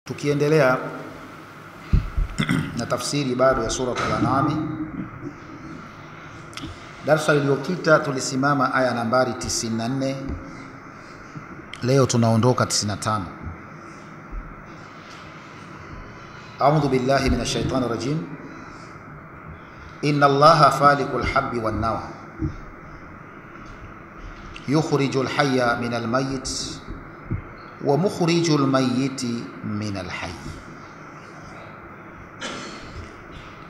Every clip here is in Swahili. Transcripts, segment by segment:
Tukiendelea na tafsiri bado ya sura Al-An'am. Darasa iliyopita tulisimama aya nambari 94. Leo tunaondoka 95. A'udhu billahi minash shaitani rajim. Inna Allaha falikul habbi wan nawa. Yukhrijul hayya minal mayyit wa mukhrijul mayyiti minal hayy.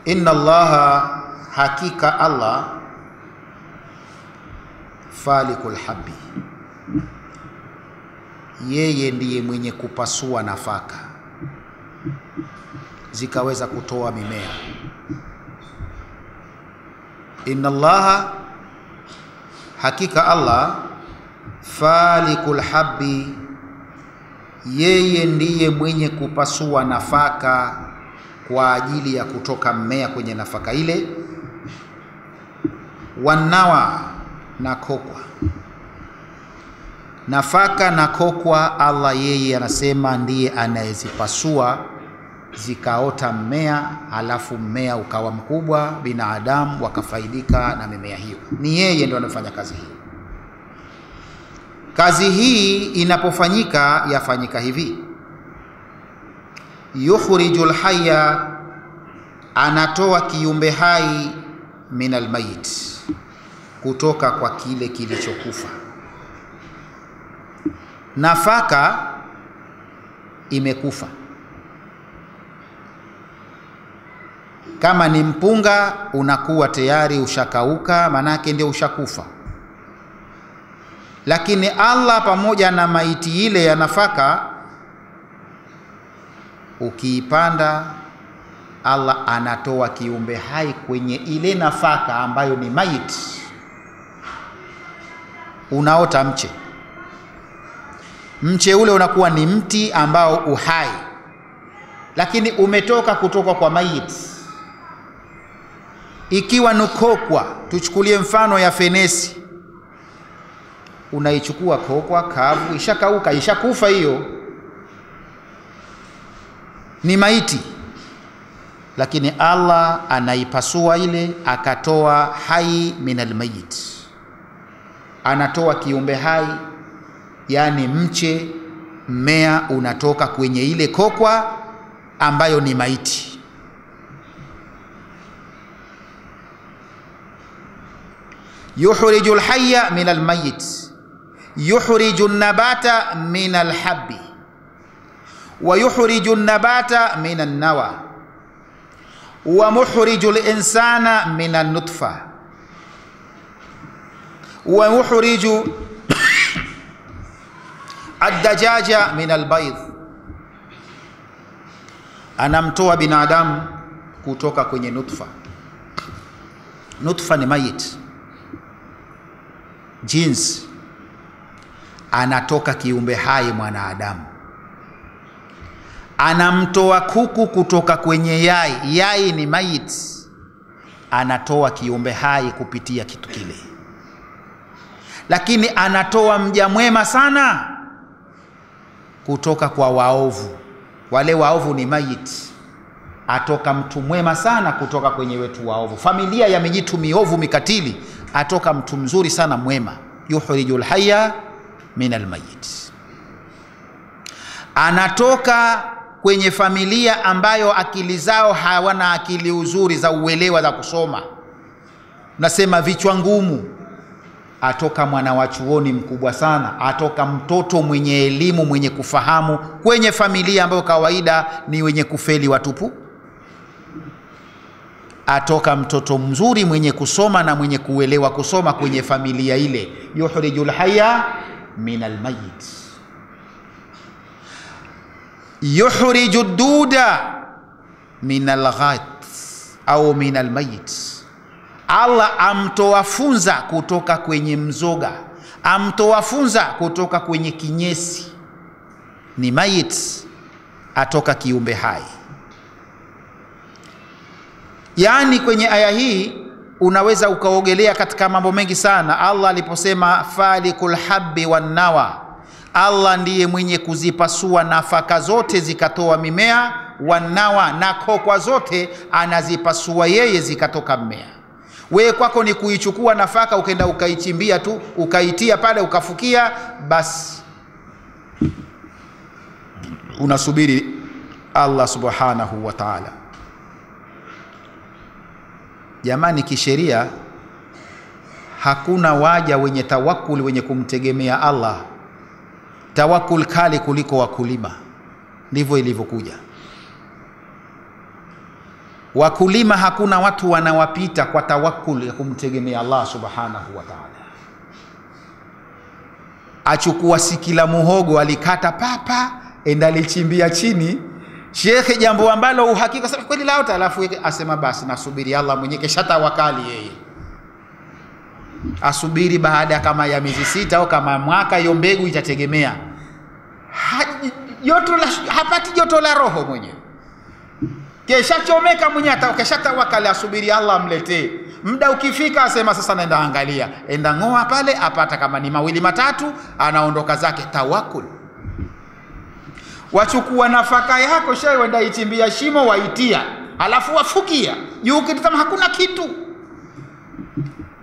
Inna Allaha, hakika Allah, falikul habbi, yeye ndiye mwenye kupasua nafaka zikaweza kutoa mimea. Inna Allaha, hakika Allah, falikul habbi, yeye ndiye mwenye kupasua nafaka kwa ajili ya kutoka mmea kwenye nafaka ile. Wanawa, na kokwa. Nafaka na kokwa, Allah yeye anasema ndiye anayezipasua zikaota mmea, halafu mmea ukawa mkubwa, binadamu wakafaidika na mimea hiyo. Ni yeye ndiye anafanya kazi hii. Kazi hii inapofanyika yafanyika hivi: yukhrijul hayya, anatoa kiumbe hai, minal mayit, kutoka kwa kile kilichokufa. Nafaka imekufa. Kama ni mpunga unakuwa tayari ushakauka, manake ndio ushakufa. Lakini Allah pamoja na maiti ile ya nafaka, ukiipanda, Allah anatoa kiumbe hai kwenye ile nafaka ambayo ni maiti. Unaota mche. Mche ule unakuwa ni mti ambao uhai, lakini umetoka kutoka kwa maiti. Ikiwa nukokwa, tuchukulie mfano ya fenesi. Unaichukua kokwa kavu, ishakauka, ishakufa, hiyo ni maiti. Lakini Allah anaipasua ile, akatoa hai minal mayit, anatoa kiumbe hai, yani mche, mmea unatoka kwenye ile kokwa ambayo ni maiti. Yukhrijul hayya minal mayit, yukhrijun nabata minal habbi, wa yukhrijun nabata minan nawa, wa mukhrijul insana minan nutfa, wa mukhriju ad-dajaja minal bayd. Anamtoa binadamu kutoka kwenye nutfa. Nutfa ni mayit, jinsi. Anatoka kiumbe hai mwanadamu. Anamtoa kuku kutoka kwenye yai. Yai ni mayit, anatoa kiumbe hai kupitia kitu kile. Lakini anatoa mja mwema sana kutoka kwa waovu. Wale waovu ni mayit, atoka mtu mwema sana kutoka kwenye wetu waovu. Familia ya mijitu miovu mikatili, atoka mtu mzuri sana mwema. Yukhrijul hayya minal mayit. Anatoka kwenye familia ambayo akili zao hawana akili uzuri za uelewa za kusoma, nasema vichwa ngumu. Atoka mwana wa chuoni mkubwa sana, atoka mtoto mwenye elimu, mwenye kufahamu, kwenye familia ambayo kawaida ni wenye kufeli watupu. Atoka mtoto mzuri mwenye kusoma na mwenye kuelewa kusoma kwenye familia ile. Yukhrijul hayya minal mayit, yukhrijud duda minal ghat au minal mayit. Allah amtoa funza kutoka kwenye mzoga, amtoa funza kutoka kwenye kinyesi. Ni mayit, atoka kiumbe hai. Yani kwenye aya hii unaweza ukaogelea katika mambo mengi sana. Allah aliposema falikul habbi wan nawa, Allah ndiye mwenye kuzipasua nafaka zote zikatoa mimea, wanawa na kokwa zote anazipasua yeye zikatoka mmea. Wewe kwako ni kuichukua nafaka ukaenda ukaichimbia tu, ukaitia pale ukafukia, basi unasubiri Allah subhanahu wa ta'ala. Jamani, kisheria hakuna waja wenye tawakkul wenye kumtegemea Allah tawakkul kali kuliko wakulima. Ndivyo ilivyokuja. Wakulima hakuna watu wanawapita kwa tawakkul ya kumtegemea Allah subhanahu wa ta'ala. Achukua sikila muhogo alikata papa, enda lichimbia chini, shekhe, jambo ambalo uhakika sasa kweli lao, alafu asema basi nasubiri Allah mwenyewe, kisha tawakali yeye. Asubiri baada kama ya miezi 6 au kama mwaka, hiyo mbegu itategemea. Hapati joto la roho mwenyewe. Kisha chomeka mwenyewe, atakisha tawakali, asubiri Allah amletee. Muda ukifika asema sasa naenda angalia, enda ngoa pale, apata kama ni 2 3, anaondoka zake. Tawakkul. Wachukua nafaka yako shehe, wenda ichimbia shimo waitia, alafu wafukia juu kitama hakuna kitu.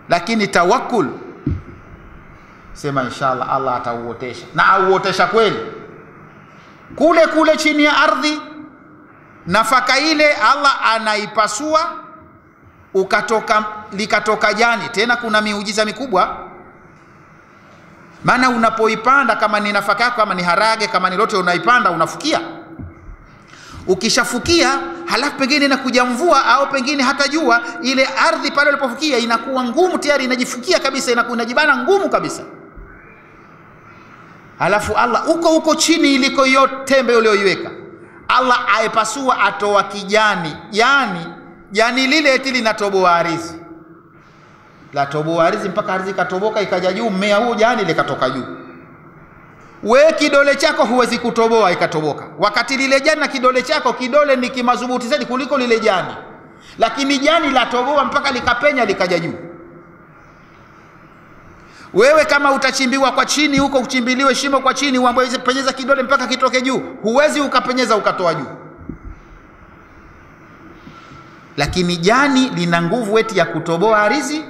Lakini tawakkul, sema inshallah Allah atauotesha, na auotesha kweli. Kule kule chini ya ardhi nafaka ile Allah anaipasua, likatoka jani. Tena kuna miujiza mikubwa. Maana unapoipanda, kama ni nafaka yako, kama ni harage, kama ni lote, unaipanda unafukia. Ukishafukia halafu pengine inakuja mvua au pengine hata jua, ile ardhi pale ulipofukia inakuwa ngumu tayari, inajifukia kabisa, inajibana ngumu kabisa. Halafu Allah huko chini iliko hiyo tembe ulioiweka, Allah aipasua, atoa kijani. Jani lile eti linatoboa ardhi. La toboa ardhi mpaka ardhi katoboka ikaja juu, mmea huo jani likatoka juu. We kidole chako huwezi kutoboa ikatoboka, wakati lile jani na kidole chako, kidole ni kimadhubuti zaidi kuliko lile jani, lakini jani la toboa mpaka likapenya likaja juu. Wewe kama utachimbiwa kwa chini huko, uchimbiliwe shimo kwa chini, uambiwe penyeza kidole mpaka kitoke juu, huwezi ukapenyeza ukatoa juu. Lakini jani lina nguvu eti ya kutoboa ardhi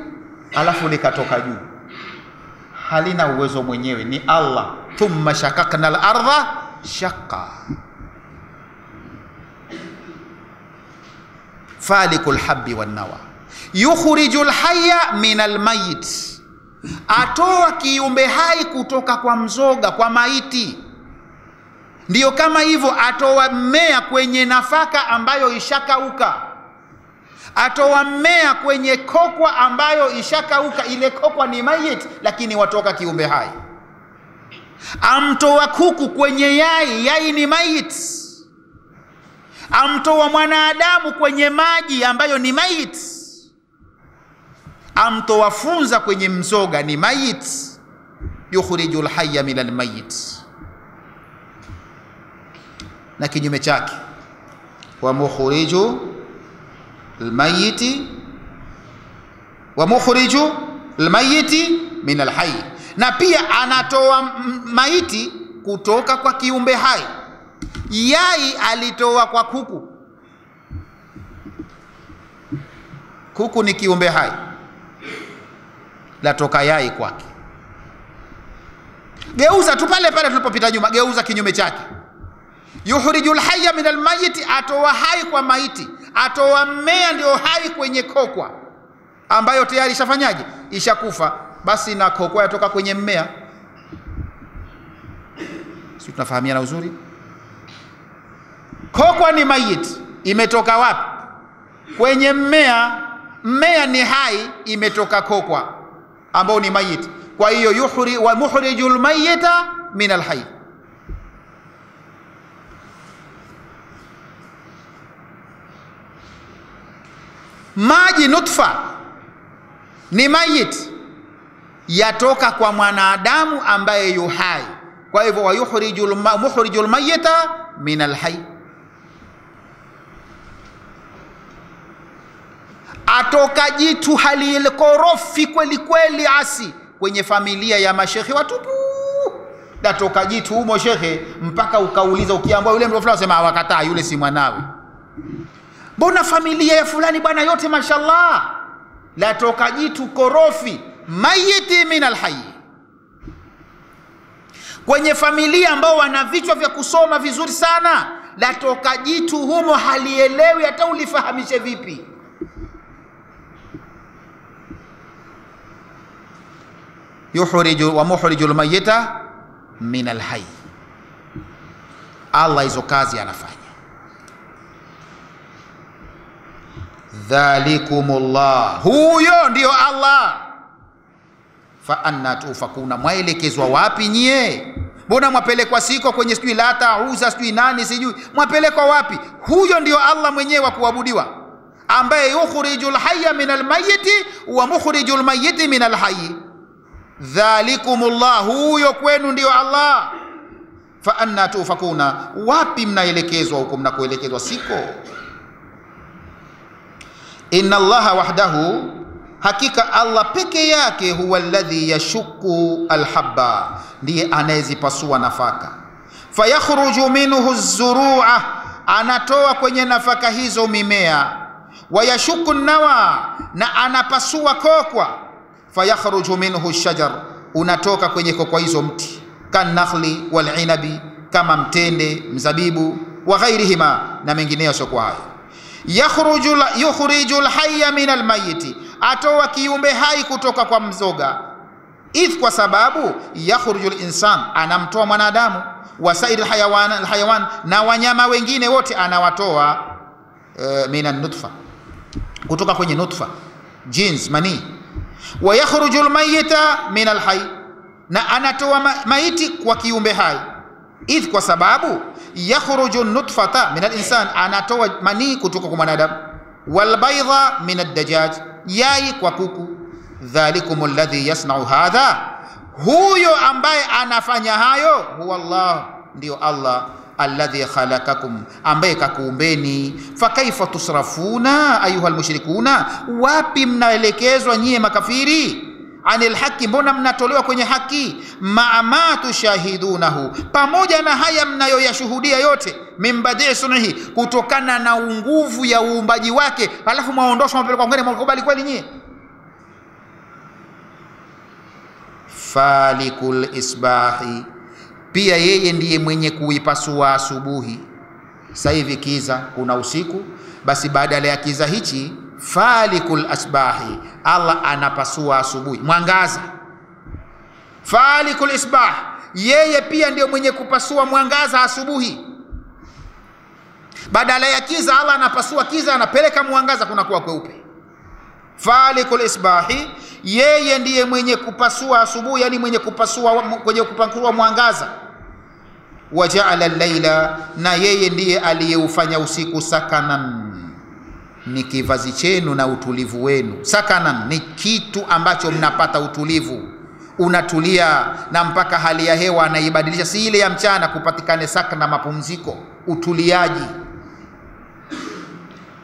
alafu likatoka juu. Halina uwezo mwenyewe, ni Allah. Thumma shakakna al-ardha shaqqa. Falikul habbi wan nawa, yukhrijul hayya min al-mayyit, atoa kiumbe hai kutoka kwa mzoga, kwa maiti. Ndiyo kama hivyo, atoa mmea kwenye nafaka ambayo ishakauka, atoa mmea kwenye kokwa ambayo ishakauka. Ile kokwa ni mayit, lakini watoka kiumbe hai. Amtoa kuku kwenye yai ni mayit. Amtoa mwanadamu kwenye maji ambayo ni mayit. Amtoa funza kwenye mzoga ni mayit. Yukhrijul hayya minal mayit. Na kinyume chake, wa mukhriju almayiti wa mukhriju almayiti min alhayy, na pia anatoa maiti kutoka kwa kiumbe hai. Yai alitoa kwa kuku. Kuku ni kiumbe hai, latoka yai kwake. Geuza tu pale pale tulipopita nyuma, geuza kinyume chake. Yukhrijul hayya min almayiti, atoa hai kwa maiti, atoa mmea ndio hai kwenye kokwa ambayo tayari ishafanyaje, ishakufa. Basi na kokwa yatoka kwenye mmea. Sisi tunafahamiana uzuri. Kokwa ni mayit, imetoka wapi? Kwenye mmea. Mmea ni hai, imetoka kokwa ambao ni mayit. Kwa hiyo wa mukhrijul mayyita min alhayy. Maji nutfa ni mayit, yatoka kwa mwanadamu ambaye yu hai. Kwa hivyo wa mukhrijul mayyita min alhayy. Atoka jitu halilkorofi kweli kweli, asi kwenye familia ya mashekhi watupu, Datoka jitu humo shekhe, mpaka ukauliza, ukiambiwa yule mtu fulani sema wakataa, yule si mwanawe. Mbona familia ya fulani bwana yote mashallah, latoka jitu korofi, mayiti min alhayy. Kwenye familia ambao wana vichwa vya kusoma vizuri sana, latoka jitu humo halielewi hata ulifahamishe vipi. Yuhriju wa muhrijul mayyita min alhayy. Allah hizo kazi anafanya. Dhalikumullah, huyo ndio Allah. Fa anna tufakuna, mwaelekezwa wapi nyie? Mbona mwapelekwa siko kwenye sijui Lata, Uza, sijui nani sijui, mwapelekwa wapi? Huyo ndio Allah mwenyewe wa kuabudiwa, ambaye yukhrijul hayya min almayyiti wa mukhrijul mayyiti min alhayy. Dhalikumullah, huyo kwenu ndio Allah. Fa anna tufakuna, wapi mnaelekezwa? Huko mnakoelekezwa siko. Inna Allaha wahdahu, hakika Allah peke yake, huwa alladhi yashukku alhabba, ndiye anayezipasua nafaka. Fayakhruju minhu az-zuru'a, anatoa kwenye nafaka hizo mimea. Wayashukku nawa, na anapasua kokwa. Fayakhruju minhu ash-shajar, unatoka kwenye kokwa hizo mti. Kanakhli wal inabi, kama mtende, mzabibu, wa ghairihima, na mengineyo sio kwa hayo. Yukhrijul hayya min almayyiti, atoa kiumbe hai kutoka kwa mzoga. Idh, kwa sababu yakhrujul insan, anamtoa mwanadamu. Wasair alhayawan, na wanyama wengine wote anawatoa min an-nutfa, kutoka kwenye nutfa, jins, mani. Wa yakhrujul mayyita min alhayy, na anatoa maiti kwa kiumbe hai. Idh, kwa sababu yakhruju nutfata min al-insan, anatoa mani kutoka kwa mwanadamu. Wal bayda min ad-dajaj, yai kwa kuku. Dhalikum alladhi yasna'u hadha, huyo ambaye anafanya hayo, huwa Allah, ndio Allah. Alladhi khalaqakum, ambaye kakuumbeni. Fakaifa tusrafuna ayuha almushrikuna, wapi mnaelekezwa nyie makafiri? Anil haki, mbona mnatolewa kwenye haki? Ma'ama tushahidunahu, pamoja na haya mnayoyashuhudia yote. Min badi' sunhi, kutokana na nguvu ya uumbaji wake, alafu mwaondoshwa mpeleka kwingine, mkubali kweli nyie? Falikul isbahi, pia yeye ndiye mwenye kuipasua asubuhi. Sasa hivi kiza, kuna usiku, basi badala ya kiza hichi, falikul asbahi, Allah anapasua asubuhi, mwangaza. Falikul isbah, yeye pia ndio mwenye kupasua mwangaza asubuhi. Badala ya kiza, Allah anapasua kiza, anapeleka mwangaza, kunakuwa kweupe. Falikul isbahi, yeye ndiye mwenye kupasua asubuhi, yani mwenye kupasua mwangaza. Waja'ala al-laila, na yeye ndiye aliyeufanya usiku sakanan, ni kivazi chenu na utulivu wenu. Sakanan ni kitu ambacho mnapata utulivu, unatulia, na mpaka hali ya hewa anaibadilisha, si ile ya mchana, kupatikane sakana, mapumziko, utuliaji.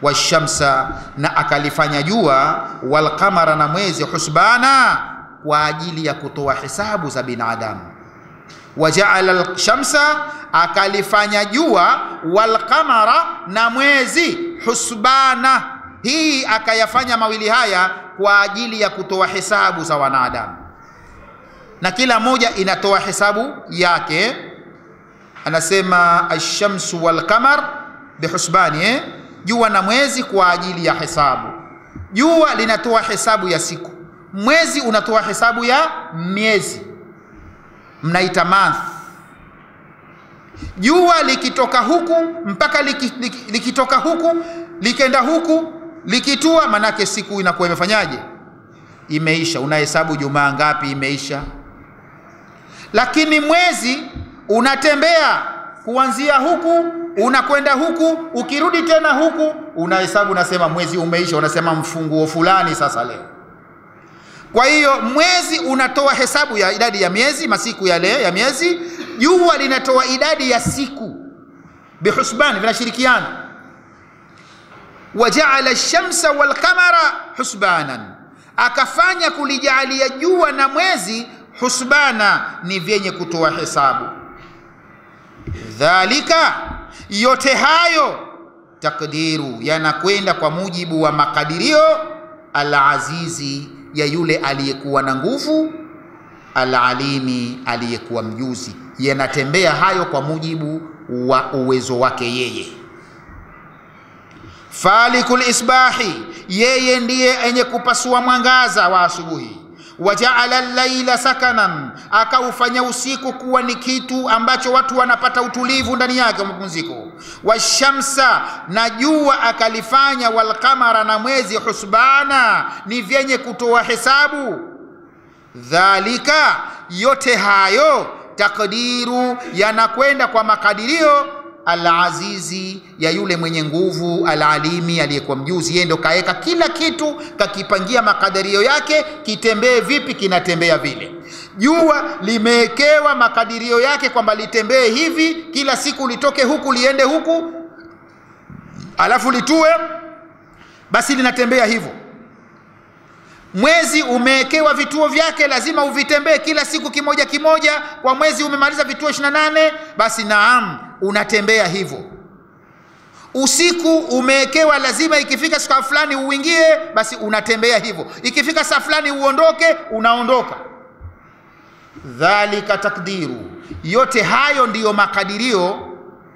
Washamsa, na akalifanya jua, walqamara, na mwezi, husbana, kwa ajili ya kutoa hisabu za binadamu. Waja'ala al-shamsa, akalifanya jua, walqamara, na mwezi, husbana, hii akayafanya mawili haya kwa ajili ya kutoa hisabu za wanadamu, na kila moja inatoa hisabu yake. Anasema ash-shamsu wal-qamar bihusbani, jua na mwezi kwa ajili ya hisabu. Jua linatoa hisabu ya siku, mwezi unatoa hisabu ya miezi, mnaita month. Jua likitoka huku mpaka likitoka huku likenda huku likitua, manake siku inakuwa imefanyaje? Imeisha. Unahesabu jumaa ngapi imeisha. Lakini mwezi unatembea kuanzia huku unakwenda huku, ukirudi tena huku, unahesabu, unasema mwezi umeisha, unasema mfunguo fulani sasa leo. Kwa hiyo mwezi unatoa hesabu ya idadi ya miezi, masiku yale ya miezi. Jua linatoa idadi ya siku, bihusbani, vinashirikiana. Waja'ala ash-shamsa wal-qamara husbanan, akafanya kulijaalia jua na mwezi husbana, ni vyenye kutoa hesabu. Dhalika, yote hayo, takdiru, yanakwenda kwa mujibu wa makadirio, al-azizi, ya yule aliyekuwa na nguvu, al-alimi, aliyekuwa mjuzi. Yanatembea hayo kwa mujibu wa uwezo wake yeye. Falikul isbahi, yeye ndiye enye kupasua mwangaza wa asubuhi. Wajaala al-laila sakanan, akaufanya usiku kuwa ni kitu ambacho watu wanapata utulivu ndani yake, mapumziko. Washamsa, na jua akalifanya, walqamara, na mwezi, husbana, ni vyenye kutoa hesabu. Dhalika, yote hayo, takdiru, yanakwenda kwa makadirio, al-azizi, ya yule mwenye nguvu, al-alimi, aliyekuwa mjuzi. Yeye ndo kaeka kila kitu, kakipangia makadirio yake, kitembee vipi, kinatembea vile. Jua limewekewa makadirio yake kwamba litembee hivi, kila siku litoke huku liende huku, alafu litue, basi linatembea hivyo. Mwezi umewekewa vituo vyake, lazima uvitembee kila siku kimoja kimoja. Kwa mwezi umemaliza vituo 28, basi naam, unatembea hivyo. Usiku umewekewa, lazima ikifika siku fulani uingie, basi unatembea hivyo. Ikifika saa fulani uondoke, unaondoka. Dhalika takdiru, yote hayo ndiyo makadirio,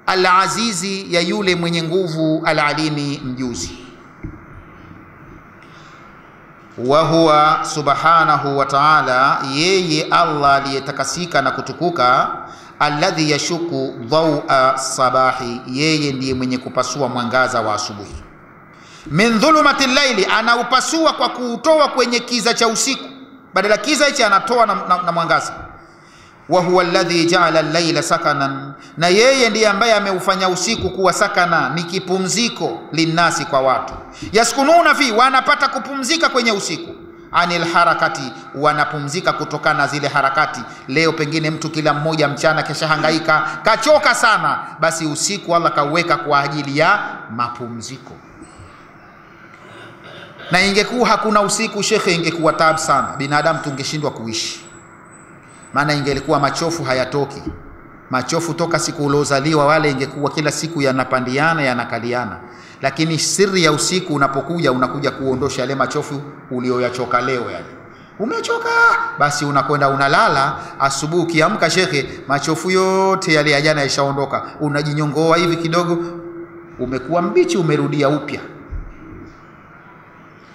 al-azizi, ya yule mwenye nguvu, al-alimi, mjuzi. Wa huwa subhanahu wa ta'ala, yeye Allah aliyetakasika na kutukuka, alladhi yashuku dhawa sabahi, yeye ndiye mwenye kupasua mwangaza wa asubuhi. Min dhulumati llaili, anaupasua kwa kuutoa kwenye kiza cha usiku, badala kiza hichi anatoa na mwangaza. Wa huwa alladhi ja'ala al-laila sakanan, na yeye ndiye ambaye ameufanya usiku kuwa sakana, ni kipumziko, linnasi, kwa watu. Yaskununa fi, wanapata kupumzika kwenye usiku. Anil harakati, wanapumzika kutokana na zile harakati. Leo pengine mtu kila mmoja mchana kesha hangaika, kachoka sana, basi usiku Allah kauweka kwa ajili ya mapumziko. Na ingekuwa hakuna usiku, shekhe, ingekuwa taabu sana, binadamu tungeshindwa kuishi. Maana ingelikuwa machofu hayatoki. Machofu toka siku uliozaliwa wale, ingekuwa kila siku yanapandiana, yanakaliana. Lakini siri ya usiku, unapokuja, unakuja kuondosha yale machofu ulioyachoka leo. Yani umechoka, basi unakwenda unalala. Asubuhi ukiamka, shekhe, machofu yote yale ya jana yashaondoka. Unajinyongoa hivi kidogo, umekuwa mbichi, umerudia upya.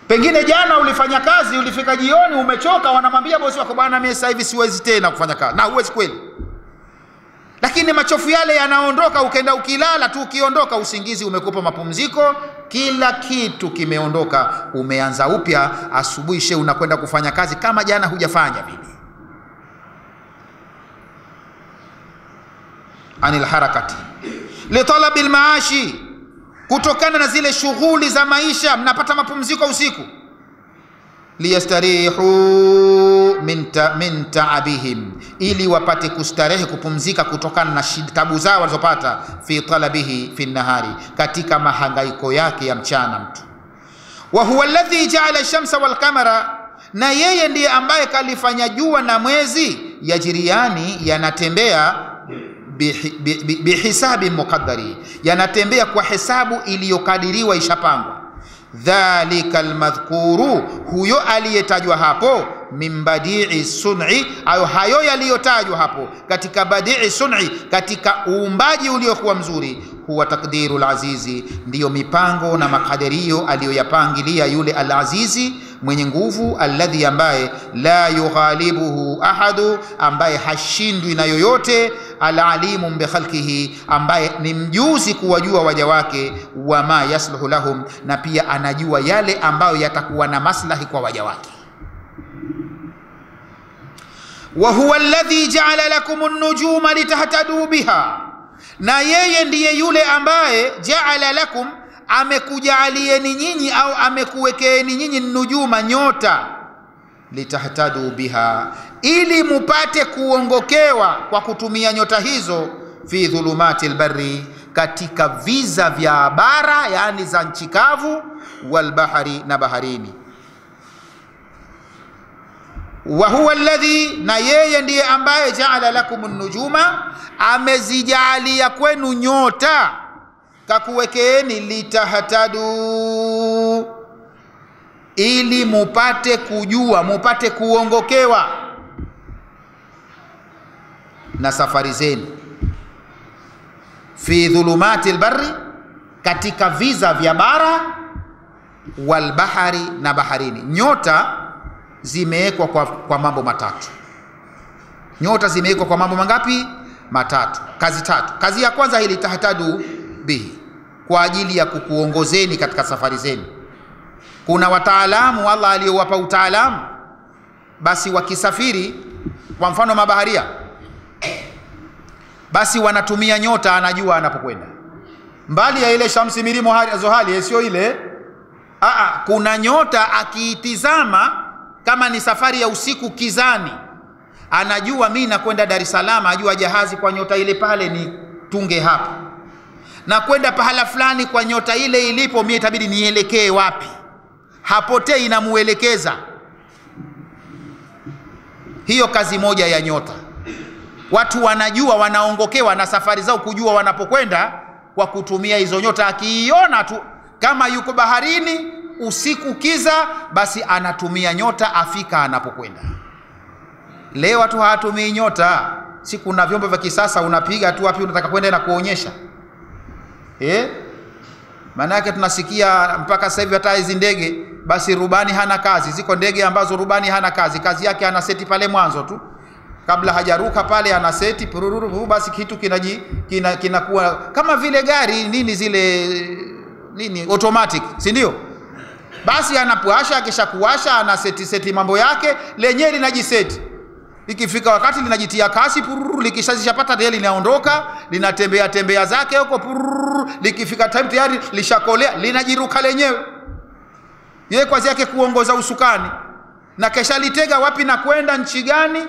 Pengine jana ulifanya kazi, ulifika jioni umechoka, wanamwambia bosi wako, bwana mimi sasa hivi siwezi tena kufanya kazi. Na huwezi kweli. Lakini machofu yale yanaondoka, ukenda ukilala tu, ukiondoka usingizi umekupa mapumziko, kila kitu kimeondoka, umeanza upya. Asubuhi she unakwenda kufanya kazi kama jana hujafanya vile. Anil harakati li talabil maashi, kutokana na zile shughuli za maisha, mnapata mapumziko usiku. Liyastarihu min ta'abihim, ili wapate kustarehe, kupumzika kutokana na tabu zao walizopata. Fi talabihi fi nahari, katika mahangaiko yake ya mchana mtu. Wa huwa alladhi ja'ala ash-shamsa wal qamara, na yeye ndiye ambaye kalifanya jua na mwezi, yajriani, yanatembea, bihisabi muqaddari, yanatembea kwa hesabu iliyokadiriwa, ishapangwa. Dhalika almadhkuru, huyo aliyetajwa hapo, min badii sun'i, ayo hayo yaliyotajwa hapo katika badii sun'i, katika uumbaji uliokuwa mzuri. Huwa takdiru al-azizi, ndiyo mipango na makadirio aliyoyapangilia yule al-azizi, mwenye nguvu, alladhi, ambaye la yughalibuhu ahadu, ambaye hashindwi na yoyote, al-alimu bi khalqihi, ambaye ni mjuzi kuwajua waja wake, wa ma yasluhu lahum, na pia anajua yale ambayo yatakuwa na maslahi kwa waja wake. Wa huwa alladhi ja'ala lakum an-nujuma litahtadu biha, na yeye ndiye yule ambaye ja'ala lakum, amekujaalieni nyinyi au amekuwekeeni nyinyi, nujuma, nyota, litahtadu biha, ili mupate kuongokewa kwa kutumia nyota hizo, fi dhulumati albarri, katika viza vya bara, yani za nchi kavu, wal bahari, na baharini. wa huwa alladhi, na yeye ndiye ambaye jaala lakumun nujuma, amezijaalia kwenu nyota, kakuwekeeni litahtadu, ili mupate kujua, mupate kuongokewa na safari zenu, fi dhulumati albarri, katika viza vya bara, wal bahari, na baharini. Nyota zimewekwa kwa mambo matatu. Nyota zimewekwa kwa mambo mangapi? Matatu. Kazi tatu. Kazi ya kwanza hili tahtadu bihi, kwa ajili ya kukuongozeni katika safari zenu. Kuna wataalamu Allah aliyowapa utaalamu, basi wakisafiri, kwa mfano mabaharia, basi wanatumia nyota, anajua anapokwenda. Mbali ya ile shamsi milimo zohali, sio ile. Kuna nyota akiitizama, kama ni safari ya usiku kizani, anajua mimi nakwenda Dar es Salaam, ajua jahazi kwa nyota ile pale ni tunge hapa, na kwenda pahala fulani kwa nyota ile ilipo, mimi itabidi nielekee wapi. Hapotei, inamuelekeza. Hiyo kazi moja ya nyota. Watu wanajua, wanaongokewa na safari zao, kujua wanapokwenda kwa kutumia hizo nyota. Akiiona tu kama yuko baharini usiku kiza, basi anatumia nyota, afika anapokwenda. Leo watu hawatumii nyota. Si kuna vyombo vya kisasa, unapiga tu wapi unataka kwenda na kuonyesha. Maana yake tunasikia mpaka sasa hivi hata hizi ndege, basi rubani hana kazi. Ziko ndege ambazo rubani hana kazi, kazi yake ana seti pale mwanzo tu, kabla hajaruka pale ana seti pururu, basi kitu kinakuwa kama vile gari nini, zile nini automatic, si ndio? Basi anapuasha, akishakuasha ana seti mambo yake, lenyewe linajiseti. Ikifika wakati linajitia kasi pururu, likishazishapata tayari linaondoka, linatembea zake huko pururu, likifika time tayari lishakolea, linajiruka lenyewe. Yeye kazi yake kuongoza usukani, na kesha litega wapi na kwenda nchi gani,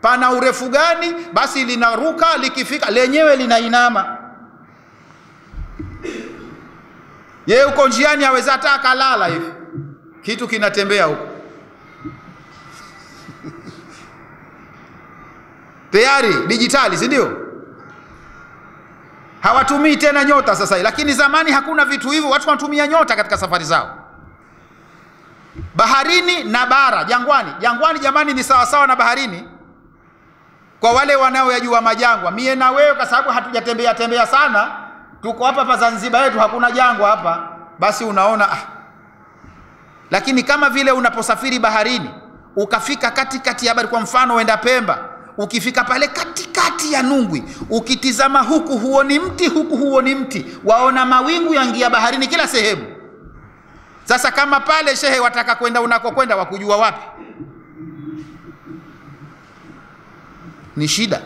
pana urefu gani, basi linaruka, likifika lenyewe linainama. Yeye uko njiani aweza hata akalala hivi, kitu kinatembea huko. Tayari dijitali, si ndio? Hawatumii tena nyota sasa, lakini zamani hakuna vitu hivyo, watu wanatumia nyota katika safari zao. Baharini na bara, jangwani. Jangwani jamani ni sawa sawa na baharini kwa wale wanaoyajua majangwa. Mie na wewe, kwa sababu hatujatembea sana, tuko hapa Zanzibar yetu, hakuna jangwa hapa, basi unaona Lakini kama vile unaposafiri baharini ukafika katikati ya bahari, kwa mfano uenda Pemba, ukifika pale katikati ya Nungwi, ukitizama huku huoni mti, huku huoni mti, waona mawingu yaingia baharini kila sehemu. Sasa kama pale shehe wataka kwenda unakokwenda, wakujua wapi? Ni shida.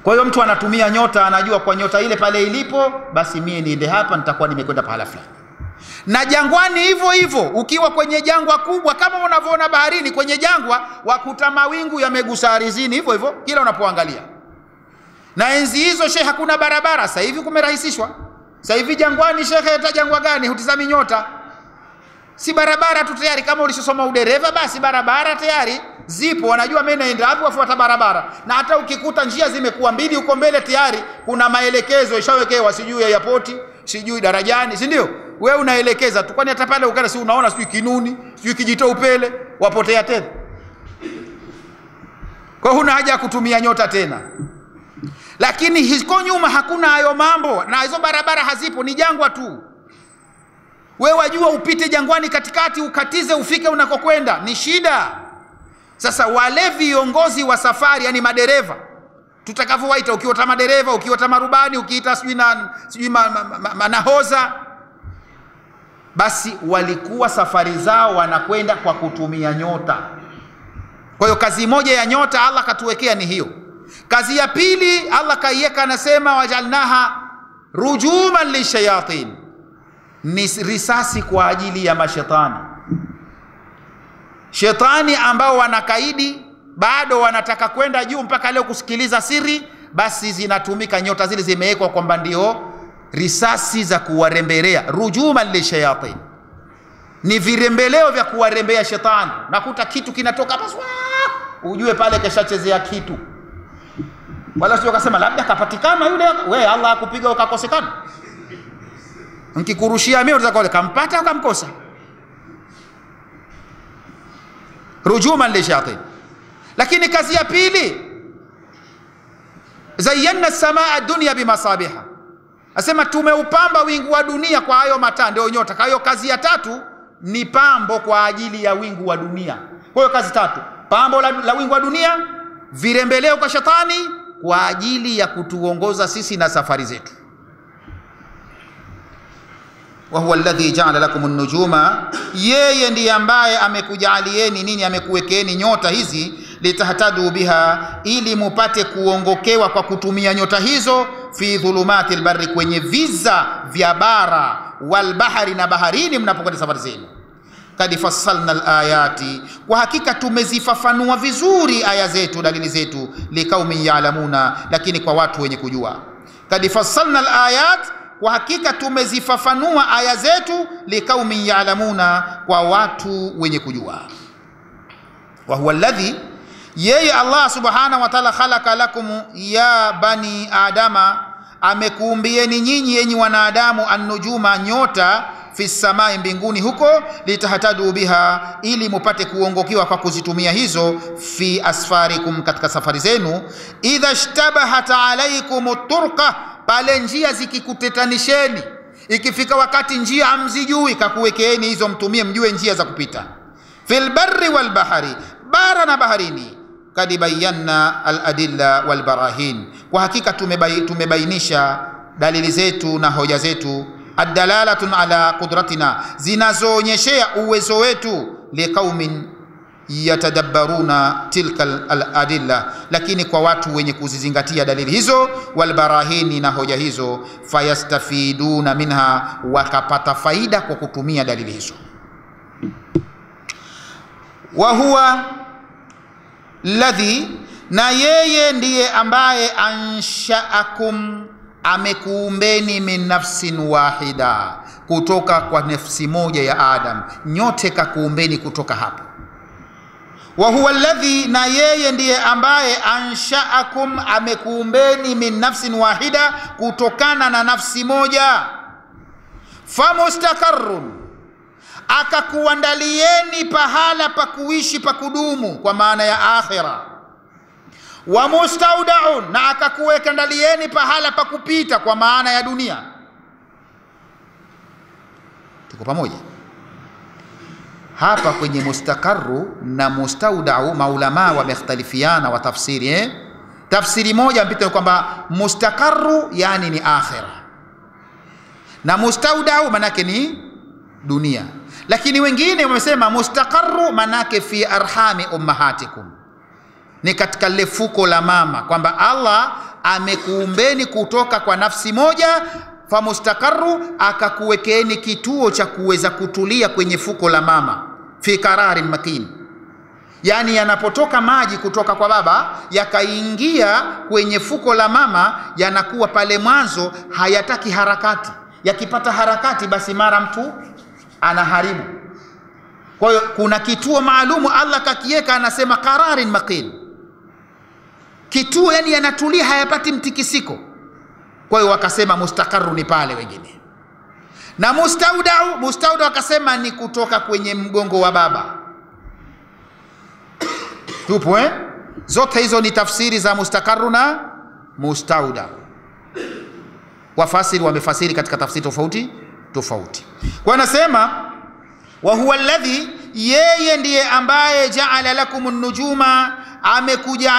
Kwa hiyo mtu anatumia nyota, anajua kwa nyota ile pale ilipo, basi mie niende hapa, nitakuwa nimekwenda pahala fulani. Na jangwani hivyo hivyo, ukiwa kwenye jangwa kubwa kama unavyoona baharini, kwenye jangwa wakuta mawingu yamegusa ardhini hivyo hivyo kila unapoangalia. Na enzi hizo shehe hakuna barabara, sasa hivi kumerahisishwa. Sasa hivi jangwani shehe, hata jangwa gani hutizami nyota? Si barabara tu tayari, kama ulishosoma udereva basi barabara tayari zipo, wanajua mimi naenda hapo, wafuata barabara. Na hata ukikuta njia zimekuwa mbili huko mbele, tayari kuna maelekezo ishawekewa, sijui ya airport, sijui darajani, si ndio? Wewe unaelekeza tu, kwani hata pale ukana si unaona sijui Kinuni, sijui Kijito Upele, wapotea tena. Kwa huna haja ya kutumia nyota tena. Lakini hizo nyuma hakuna hayo mambo, na hizo barabara hazipo, ni jangwa tu. Wewe wajua upite jangwani katikati, ukatize ufike unakokwenda, ni shida. Sasa wale viongozi wa safari, yani madereva tutakavyowaita, ukiota madereva, ukiota marubani, ukiita sijui manahoza, basi walikuwa safari zao wanakwenda kwa kutumia nyota. Kwa hiyo kazi moja ya nyota Allah katuwekea ni hiyo. Kazi ya pili Allah kaiweka, anasema wajalnaha rujuman lishayatin, ni risasi kwa ajili ya mashetani. Shetani ambao wanakaidi, bado wanataka kwenda juu mpaka leo kusikiliza siri, basi zinatumika nyota zile, zimewekwa kwamba ndio risasi za kuwaremberea. Rujuman lishayatin, ni virembeleo vya kuwarembea shetani. Nakuta kitu kinatoka basi, ujue pale keshachezea kitu. Wala sio kasema labda kapatikana yule, we Allah akupiga ukakosekana. Nkikurushia mimi utakaole kampata au kamkosa. Rujuman li shayatin. Lakini kazi ya pili, zayyana samaa dunya bimasabiha. Asema tumeupamba wingu wa dunia kwa hayo mataa, ndio nyota. Kwa hiyo kazi ya tatu ni pambo kwa ajili ya wingu wa dunia. Kwa hiyo kazi tatu: pambo la wingu wa dunia, virembeleo kwa shetani kwa ajili ya kutuongoza sisi na safari zetu. Wa huwa alladhi ja'ala lakum an-nujuma, yeye ndiye ambaye amekujalieni nini, amekuwekeeni nyota hizi, litahtadu biha, ili mupate kuongokewa kwa kutumia nyota hizo, fi dhulumatil barri, kwenye viza vya bara, wal bahari, na baharini mnapokwenda safari zenu. Kad fassalna al-ayati, kwa hakika tumezifafanua vizuri aya zetu, dalili zetu, liqaumin ya'lamuna, lakini kwa watu wenye kujua. Kad fassalna al-ayat, kwa hakika tumezifafanua aya zetu, liqaumin ya'lamuna, kwa watu wenye kujua. Wa huwa alladhi, yeye Allah subhanahu wa ta'ala, khalaqa lakum ya bani adama, amekuumbieni nyinyi yenyi wanadamu, an-nujuma, nyota, fi samai, mbinguni huko, litahtadu biha, ili mupate kuongokiwa kwa kuzitumia hizo, fi asfarikum, katika safari zenu, idha ishtabahat alaykum turqa, pale njia zikikutetanisheni, ikifika wakati njia hamzijui, kakuwekeeni hizo mtumie, mjue njia za kupita. Fil barri wal bahari, bara na baharini. Kad bayyana al adilla wal barahin, kwa hakika tumebainisha dalili zetu na hoja zetu, adalalatun ala qudratina, zinazoonyeshea uwezo wetu, liqaumin yatadabbaruna tilka al-adilla, lakini kwa watu wenye kuzizingatia dalili hizo, wal barahini, na hoja hizo, fayastafiduna minha, wakapata faida kwa kutumia dalili hizo. Wa huwa ladhi, na yeye ndiye ambaye anshaakum, amekuumbeni min nafsin wahida, kutoka kwa nafsi moja ya Adam. Nyote kakuumbeni kutoka hapo. Wa huwa alladhi, na yeye ndiye ambaye anshaakum, amekuumbeni min nafsin wahida, kutokana na nafsi moja. Famustaqarrun, akakuandalieni pahala pa kuishi pa kudumu, kwa maana ya akhira. Wa mustaudaun, na akakuweka ndalieni pahala pa kupita, kwa maana ya dunia. Tuko pamoja hapa kwenye mustaqarru na mustaudau? Maulama wamekhtalifiana wa tafsiri. Tafsiri moja mpita kwamba mustaqarru yani ni akhira, na mustaudau manake ni dunia. Lakini wengine wamesema mustaqarru manake fi arhami ummahatikum, ni katika lile fuko la mama, kwamba Allah amekuumbeni kutoka kwa nafsi moja, fa mustaqarru, akakuwekeeni kituo cha kuweza kutulia kwenye fuko la mama, fi qararin makin. Yani yanapotoka maji kutoka kwa baba yakaingia kwenye fuko la mama, yanakuwa pale mwanzo hayataki harakati. Yakipata harakati, basi mara mtu anaharibu. Kwa hiyo kuna kituo maalumu Allah kakiweka, anasema qararin makin, kituo yani yanatulia, hayapati mtikisiko. Kwa hiyo wakasema mustaqarru ni pale wengine. Na mustaudau wakasema ni kutoka kwenye mgongo wa baba. Tupo zote hizo ni tafsiri za mustaqarru na mustaudau. Wafasiri wamefasiri katika tafsiri tofauti. Kwa nasema wa huwa alladhi, yeye ndiye ambaye ja'ala lakum an-nujuma, amekuja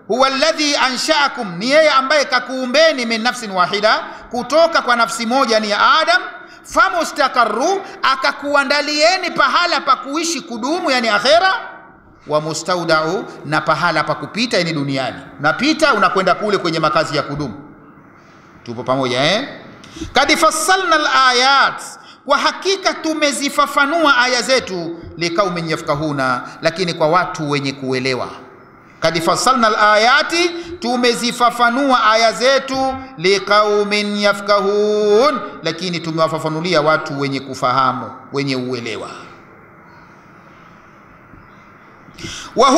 huwa alladhi anshaakum, ni yeye ambaye kakuumbeni min nafsin wahida, kutoka kwa nafsi moja ni ya Adam. Famustaqarru, akakuandalieni pahala pa kuishi kudumu, yani akhera. Wa mustaudau, na pahala pa kupita, yani duniani. Napita unakwenda kule kwenye makazi ya kudumu. Tupo pamoja Kad fassalna al-ayat, kwa hakika tumezifafanua aya zetu, liqaumin yafqahuna, lakini kwa watu wenye kuelewa. Kad fassalna alayati, tumezifafanua aya zetu, liqaumin yafqahun, lakini tumewafafanulia watu wenye kufahamu, wenye uelewa. Wa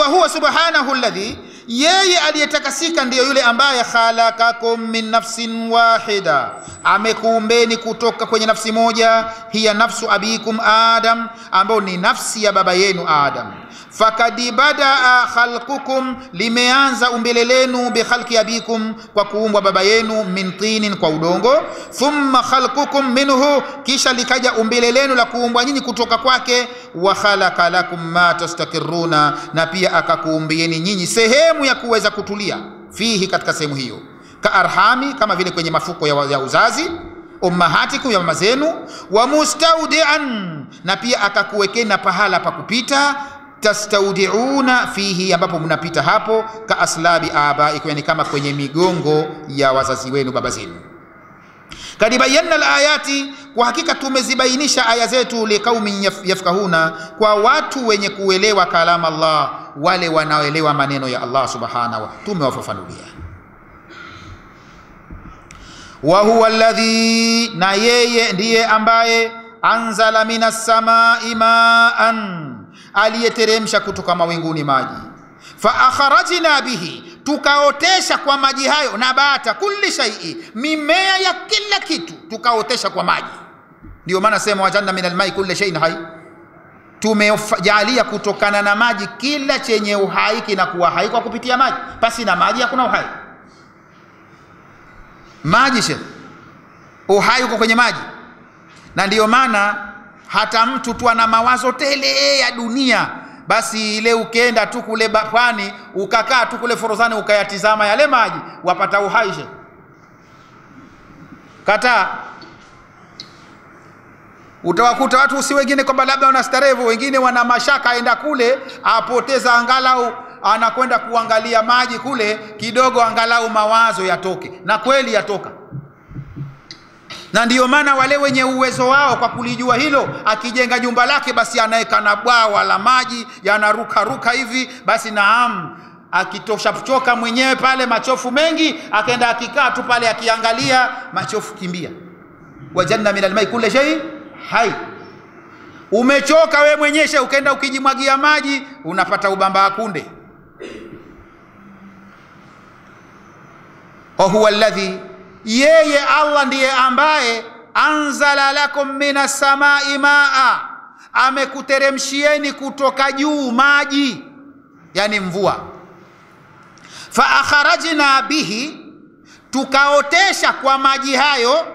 huwa subhanahu alladhi, yeye aliyetakasika ndiyo yule ambaye khalaqakum min nafsin wahida, amekuumbeni kutoka kwenye nafsi moja, hiya nafsu abikum Adam, ambao ni nafsi ya baba yenu Adam. Fakad badaa khalqukum, limeanza umbile lenu, bi khalqi abikum, kwa kuumbwa baba yenu, min tinin, kwa udongo. Thumma khalqukum minhu, kisha likaja umbile lenu la kuumbwa nyinyi kutoka kwake. Wa khalaqa lakum ma tastakiruna, na pia akakuumbieni nyinyi sehemu ya kuweza kutulia, fihi, katika sehemu hiyo. Ka arhami, kama vile kwenye mafuko ya uzazi, ummahatikum, ya mama zenu. Wa mustaudian, na pia akakuwekeni na pahala pa kupita, tastaudiuna fihi, ambapo mnapita hapo. Ka aslabi abaikum, yani kama kwenye migongo ya wazazi wenu, baba zenu. Kad bayyana alayati, kwa hakika tumezibainisha aya zetu, liqaumin yafqahuna, kwa watu wenye kuelewa kalama Allah, wale wanaoelewa maneno ya Allah subhanahu wa, tumewafafanulia. Wa huwa alladhi, na yeye ndiye ambaye anzala minas samai ma'an, aliyeteremsha kutoka mawinguni maji. Fa akhrajna bihi, tukaotesha kwa maji hayo, nabata kulli shay'i, mimea ya kila kitu tukaotesha kwa maji. Ndio maana sema wajanna minal mai kulli shay'in hai, tumejalia kutokana na maji kila chenye uhai kinakuwa hai kwa kupitia maji. Pasi na maji hakuna uhai. Maji uhai uko kwenye maji. Na ndio maana hata mtu tu ana mawazo tele ya dunia, basi ile ukenda tu kule pwani, ukakaa tu kule Forodhani, ukayatizama yale maji, wapata uhai. Kata utawakuta watu si wengine kwamba labda wanastarehe, wengine wana mashaka, aenda kule apoteza, angalau anakwenda kuangalia maji kule kidogo, angalau mawazo yatoke, na kweli yatoka. Na ndiyo maana wale wenye uwezo wao kwa kulijua hilo, akijenga jumba lake, basi anaweka na bwawa la maji yanaruka ruka hivi, basi naam, akitosha kuchoka mwenyewe pale, machofu mengi, akaenda akikaa tu pale akiangalia, machofu kimbia. Wajanna minal mai kulli shay hai. Umechoka we mwenyewe, ukaenda ukijimwagia maji, unapata ubamba kunde. Huwa alladhi, yeye Allah ndiye ambaye anzala lakum minas samai maa, amekuteremshieni kutoka juu maji, yani mvua. Fa akharajna bihi, tukaotesha kwa maji hayo,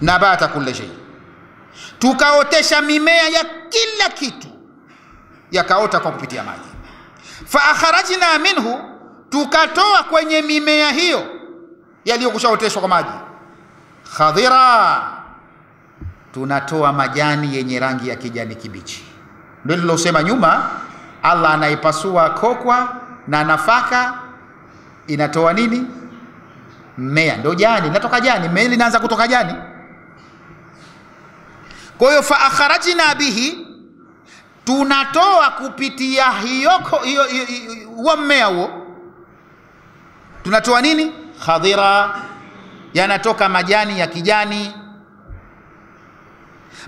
nabata kulli shay, tukaotesha mimea ya kila kitu yakaota kwa kupitia maji. Fa akharajna minhu, tukatoa kwenye mimea hiyo yaliyokushaoteshwa kwa maji, khadhira, tunatoa majani yenye rangi ya kijani kibichi. Ndio nilosema nyuma, Allah anaipasua kokwa na nafaka, inatoa nini? Mmea. Ndio jani, inatoka jani, mmea linaanza kutoka jani. Kwa hiyo fa akharajna bihi, tunatoa kupitia hiyo mmea huo, tunatoa nini? Khadhira, yanatoka majani ya kijani.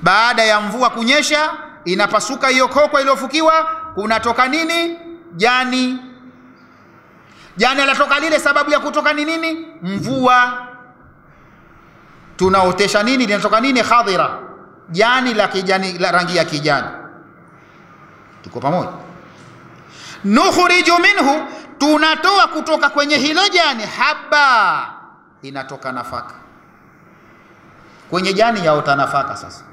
Baada ya mvua kunyesha, inapasuka hiyo kokwa iliyofukiwa, kunatoka nini? Jani. Jani latoka lile, sababu ya kutoka ni nini? Mvua. Tunaotesha nini? Linatoka nini? Khadhira, jani la kijani, la rangi ya kijani. Tuko pamoja? Nukhriju minhu, tunatoa kutoka kwenye hilo jani, haba, inatoka nafaka. Kwenye jani yaota nafaka. Sasa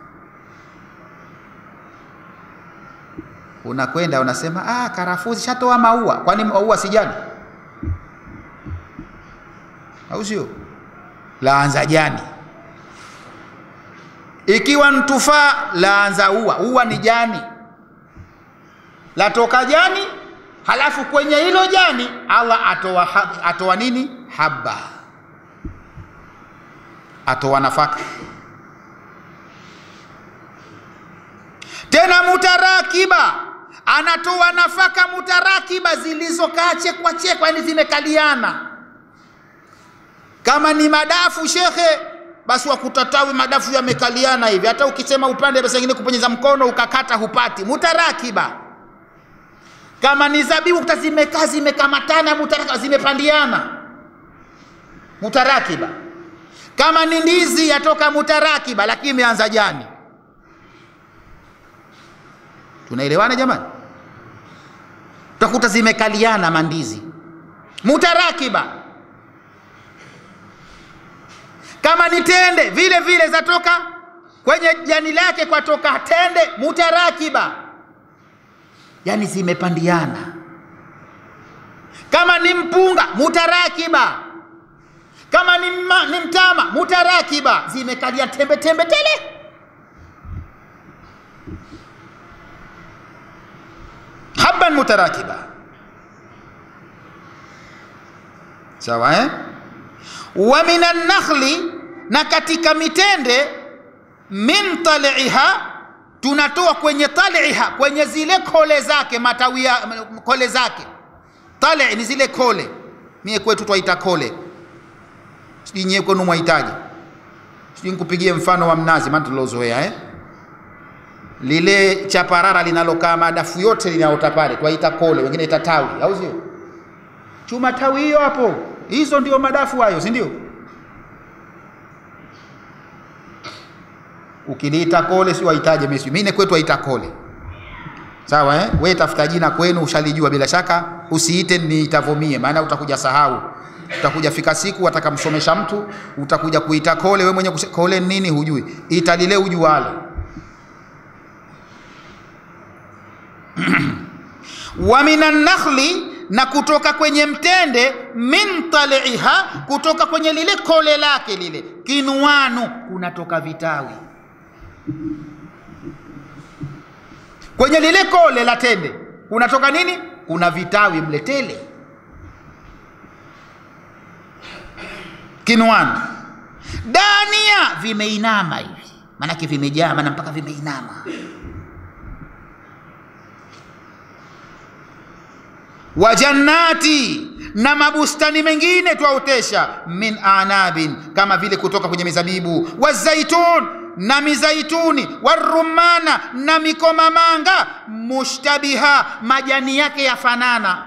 unakwenda unasema, karafuu zishatoa maua, kwani maua si jani? Au sio? Laanza jani. Ikiwa mtufaa, laanza ua, ua ni jani, latoka jani. Halafu kwenye hilo jani Allah atoa nini? Haba, atoa nafaka. Tena mutarakiba, anatoa nafaka mutarakiba zilizokaa chekwa chekwa, yani zimekaliana. Kama ni madafu shekhe, basi wakutatawi madafu yamekaliana hivi, hata ukisema upande basi nyingine kupenyeza mkono ukakata hupati. Mutarakiba. Kama ni zabibu utazimekaa zimekamatana, mutarakiba, zimepandiana. Mutarakiba. Kama ni ndizi yatoka mutarakiba lakini imeanza jani. Tunaelewana jamani? Utakuta zimekaliana mandizi. Mutarakiba. Kama ni tende vile vile zatoka kwenye jani lake kwa toka tende, mutarakiba, yani zimepandiana. Kama ni mpunga, mutarakiba. Kama ni mtama, mutarakiba, zimekalia tembe tembe tele. Habban mutarakiba. Sawa Wa minan nakhli, na katika mitende, min tal'iha, tunatoa kwenye tal'iha, kwenye zile kole zake, matawi ya kole zake. Tal'i ni zile kole, mie kwetu twaita kole, sijui nyewe kwenu mwahitaji. Sijui nikupigie mfano wa mnazi, maana tulozoea lile chaparara linalokaa madafu yote linaota pale, twaita kole, wengine ita tawi, au sio? Chuma tawi hiyo hapo, hizo ndio madafu hayo, si ndio? Ukiliita kole si wahitaji mimi. Mimi kwetu waita kole. Sawa Wewe tafuta jina kwenu ushalijua bila shaka, usiite niitavomie, maana utakuja sahau. Utakuja fika siku atakamsomesha mtu, utakuja kuita kole, wewe mwenyewe kole nini hujui. Ita lile ujualo. Wa minan nakhli, na kutoka kwenye mtende, min tal'iha, kutoka kwenye lile kole lake lile, kinwanu, kunatoka vitawi. Kwenye lile kole la tende kunatoka nini? Kuna vitawi mletele. Kinwanu. Dania, vimeinama hivi, maana vimejaa, maana mpaka vimeinama. Wa jannati, na mabustani mengine twaotesha, min anabin, kama vile kutoka kwenye mizabibu. Wa zaitun, na mizaituni. Wa rumana, na mikomamanga. Mushtabiha, majani yake yafanana.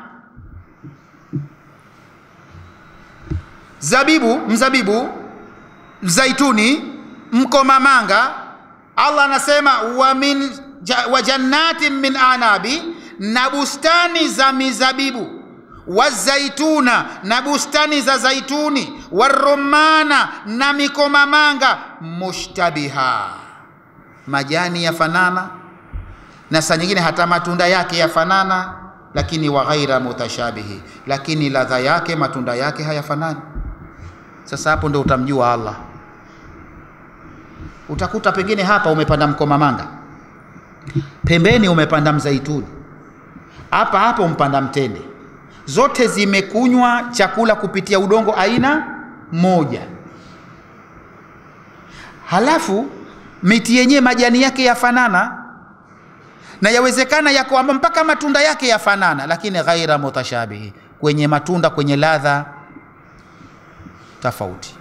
Zabibu, mzabibu, zaituni, mkomamanga. Allah anasema wa jannatin min anabi, na bustani za mizabibu. Wa zaituna, na bustani za zaituni. Wa rumana, na mikomamanga. Mushtabiha, majani yafanana, na saa nyingine hata matunda yake yafanana, lakini wa ghaira mutashabihi, lakini ladha yake, matunda yake hayafanani. Sasa hapo ndio utamjua Allah. Utakuta pengine hapa umepanda mkomamanga, pembeni umepanda mzaituni, hapa umpanda mtende. Zote zimekunywa chakula kupitia udongo aina moja. Halafu miti yenyewe majani yake yafanana, na yawezekana yako mpaka matunda yake yafanana, lakini ghaira mutashabihi, kwenye matunda, kwenye ladha tofauti.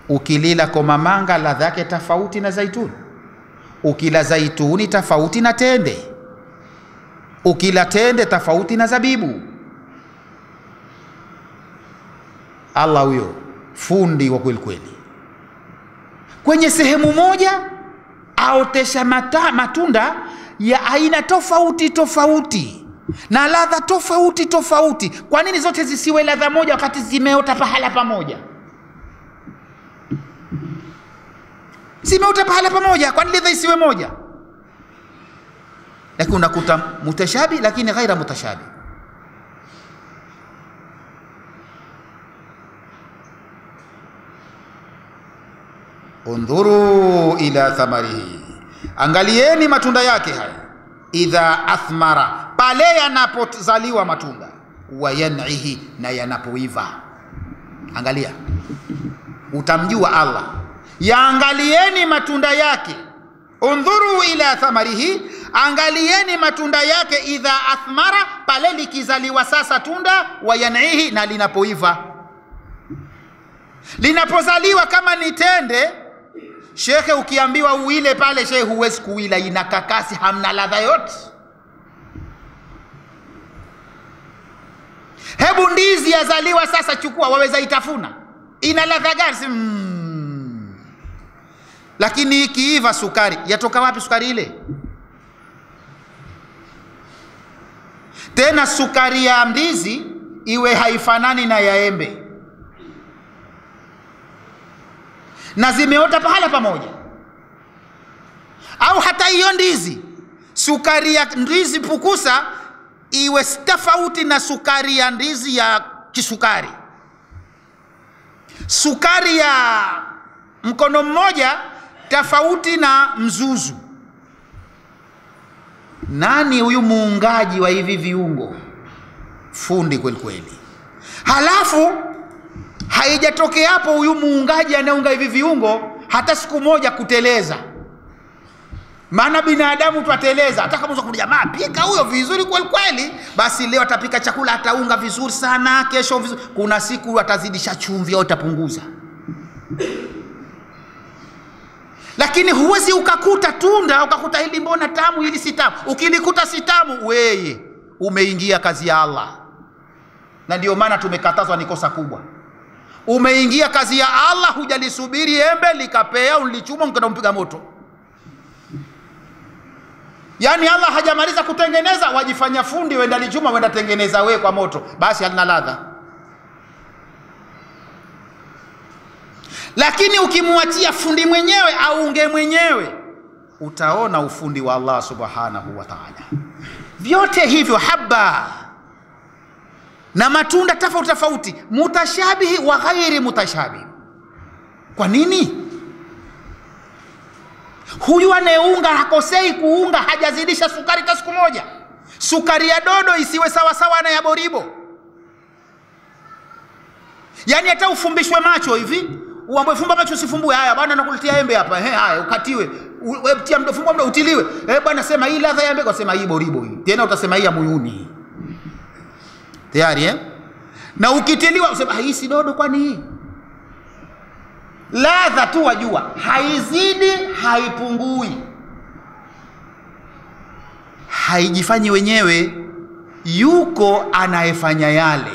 Ukilila komamanga ladha yake tofauti na zaituni. Ukila zaituni tofauti na tende. Ukila tende tofauti na zabibu. Allah huyo fundi wa kweli kweli. Kwenye sehemu moja aotesha matunda ya aina tofauti tofauti na ladha tofauti tofauti. Kwa nini zote zisiwe ladha moja wakati zimeota pahala pamoja? Zimeota pahala pamoja, kwa nini ladha isiwe moja? Lakini unakuta mutashabi lakini ghaira mutashabi. Undhuru ila thamarihi, angalieni matunda yake haya. Idha athmara, pale yanapozaliwa matunda. Wa yan'ihi, na yanapoiva. Angalia, utamjua Allah. Yaangalieni matunda yake. Undhuru ila thamarihi, angalieni matunda yake, idha athmara, pale likizaliwa sasa tunda, wa yan'ihi, na linapoiva. Linapozaliwa kama ni tende, shekhe, ukiambiwa uile pale, shekhe, huwezi kuila, ina kakasi, hamna ladha yote. Hebu ndizi yazaliwa sasa, chukua, waweza itafuna, ina ladha gani? Lakini ikiiva, sukari, yatoka wapi sukari ile? Tena sukari ya ndizi iwe haifanani na ya embe, na zimeota pahala pamoja. Au hata hiyo ndizi, sukari ya ndizi pukusa iwe tofauti na sukari ya ndizi ya kisukari. Sukari ya mkono mmoja tofauti na mzuzu. Nani huyu muungaji wa hivi viungo? Fundi kweli kweli. Halafu haijatokea hapo huyu muungaji anaunga hivi viungo hata siku moja kuteleza. Maana binadamu twateleza, hata kama unataka jamaa pika huyo vizuri kweli kweli, basi leo atapika chakula ataunga vizuri sana, kesho vizuri, kuna siku atazidisha chumvi au atapunguza. Lakini huwezi ukakuta tunda ukakuta hili mbona tamu, hili si tamu. Ukilikuta si tamu, wewe umeingia kazi ya Allah. Na ndio maana tumekatazwa, ni kosa kubwa. Umeingia kazi ya Allah, hujalisubiri embe likapea, ulichuma mkenda mpiga moto. Yani Allah hajamaliza kutengeneza, wajifanya fundi, wenda lichuma, wenda tengeneza we kwa moto, basi halina ladha. Lakini ukimwachia fundi mwenyewe au unge mwenyewe, utaona ufundi wa Allah subhanahu wa ta'ala. Vyote hivyo haba na matunda tofauti tofauti, mutashabihi wa ghairi mutashabihi. Kwa nini? Huyu anayeunga hakosei kuunga, hajazidisha sukari hata siku moja. Sukari ya dodo isiwe sawa sawa na ya boribo. Yani hata ufumbishwe macho hivi, uambe fumba macho usifumbue, haya bwana nakuletea embe hapa, haya ukatiwe, wewe tia mdo fumba mdo utiliwe, bwana sema hii ladha ya embe, kwa sema hii boribo hii, tena utasema hii ya muyuni tayari na ukitiliwa usema hii si dodo, kwani hii ladha tu wajua, haizidi haipungui, haijifanyi wenyewe, yuko anayefanya yale.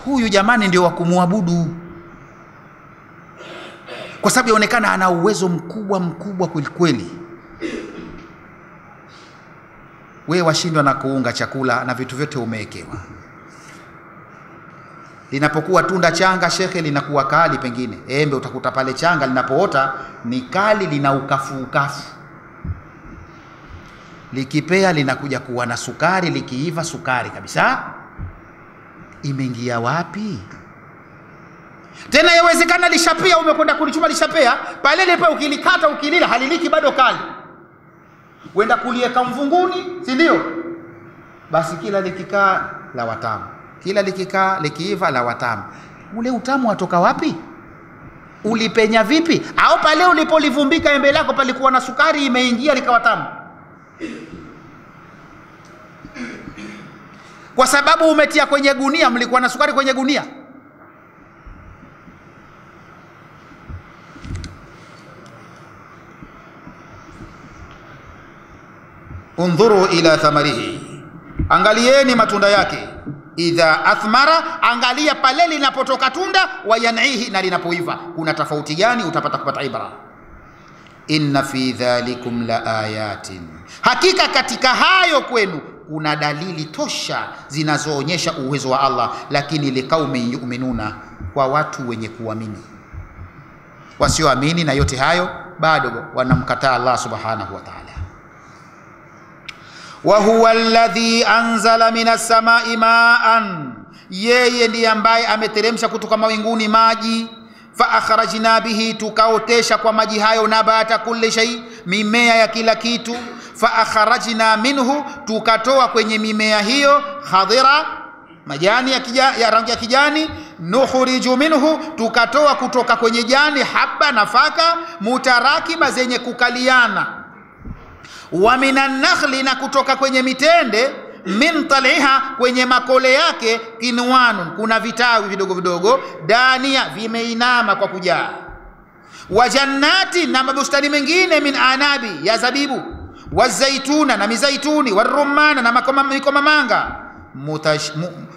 Huyu jamani ndio wa kumwabudu, kwa sababu yaonekana ana uwezo mkubwa kweli. Wewe washindwa na kuunga chakula na vitu vyote umewekewa. Linapokuwa tunda changa, shekhe, linakuwa kali. Pengine embe utakuta pale changa linapoota ni kali, lina ukafu. Likipea linakuja kuwa na sukari, likiiva sukari kabisa. Imeingia wapi? Tena yawezekana lishapea, umekwenda kulichuma lishapea, pale lipe ukilikata ukilila haliliki bado kali. Wenda kulieka mvunguni, si ndio? Basi kila likikaa la watamu, kila likikaa likiiva la watamu. Ule utamu watoka wapi? Ulipenya vipi? Au pale ulipolivumbika embe lako palikuwa na sukari imeingia likawa tamu? Kwa sababu umetia kwenye gunia, mlikuwa na sukari kwenye gunia. Undhuru ila thamarihi, angalieni matunda yake. Idha athmara, angalia pale linapotoka tunda, wa yan'ihi, na linapoiva. Kuna tofauti gani? Utapata kupata ibra. Inna fi dhalikum la ayatin, hakika katika hayo kwenu kuna dalili tosha zinazoonyesha uwezo wa Allah. Lakini liqaumin yu'minuna, kwa watu wenye kuamini. Wasioamini na yote hayo bado wanamkataa Allah subhanahu wa ta'ala. Wa huwa alladhi anzala minas samai ma'an, yeye ndiye ambaye ameteremsha kutoka mawinguni maji. Fa akhrajna bihi, tukaotesha kwa maji hayo, nabata kulli shay, mimea ya kila kitu. Fa akhrajna minhu, tukatoa kwenye mimea hiyo, khadira, majani ya rangi ya kijani. Nukhriju minhu, tukatoa kutoka kwenye jani, habba, nafaka, mutarakiba, zenye kukaliana. Wa minan nakhli, na kutoka kwenye mitende, min tal'iha, kwenye makole yake, kinwanun, kuna vitawi vidogo vidogo, dania, vimeinama kwa kujaa. Wa jannati, na mabustani mengine, min anabi, ya zabibu, wa zaituna, na mizaituni, wa rumana, na mikomamanga,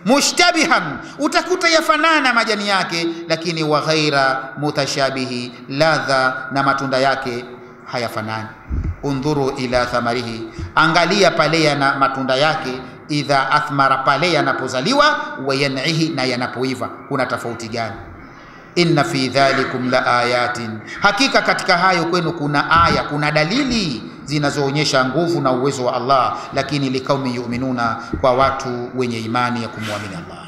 mushtabihan, utakuta yafanana majani yake, lakini wa ghaira mutashabihi, ladha na matunda yake hayafanani. Undhuru ila thamarihi, angalia pale yana matunda yake, idha athmara, pale yanapozaliwa, wa yan'ihi, na yanapoiva, kuna tofauti gani? Inna fi dhalikum la ayatin, hakika katika hayo kwenu kuna aya, kuna dalili zinazoonyesha nguvu na uwezo wa Allah, lakini likaumi yu'minuna, kwa watu wenye imani ya kumwamini Allah.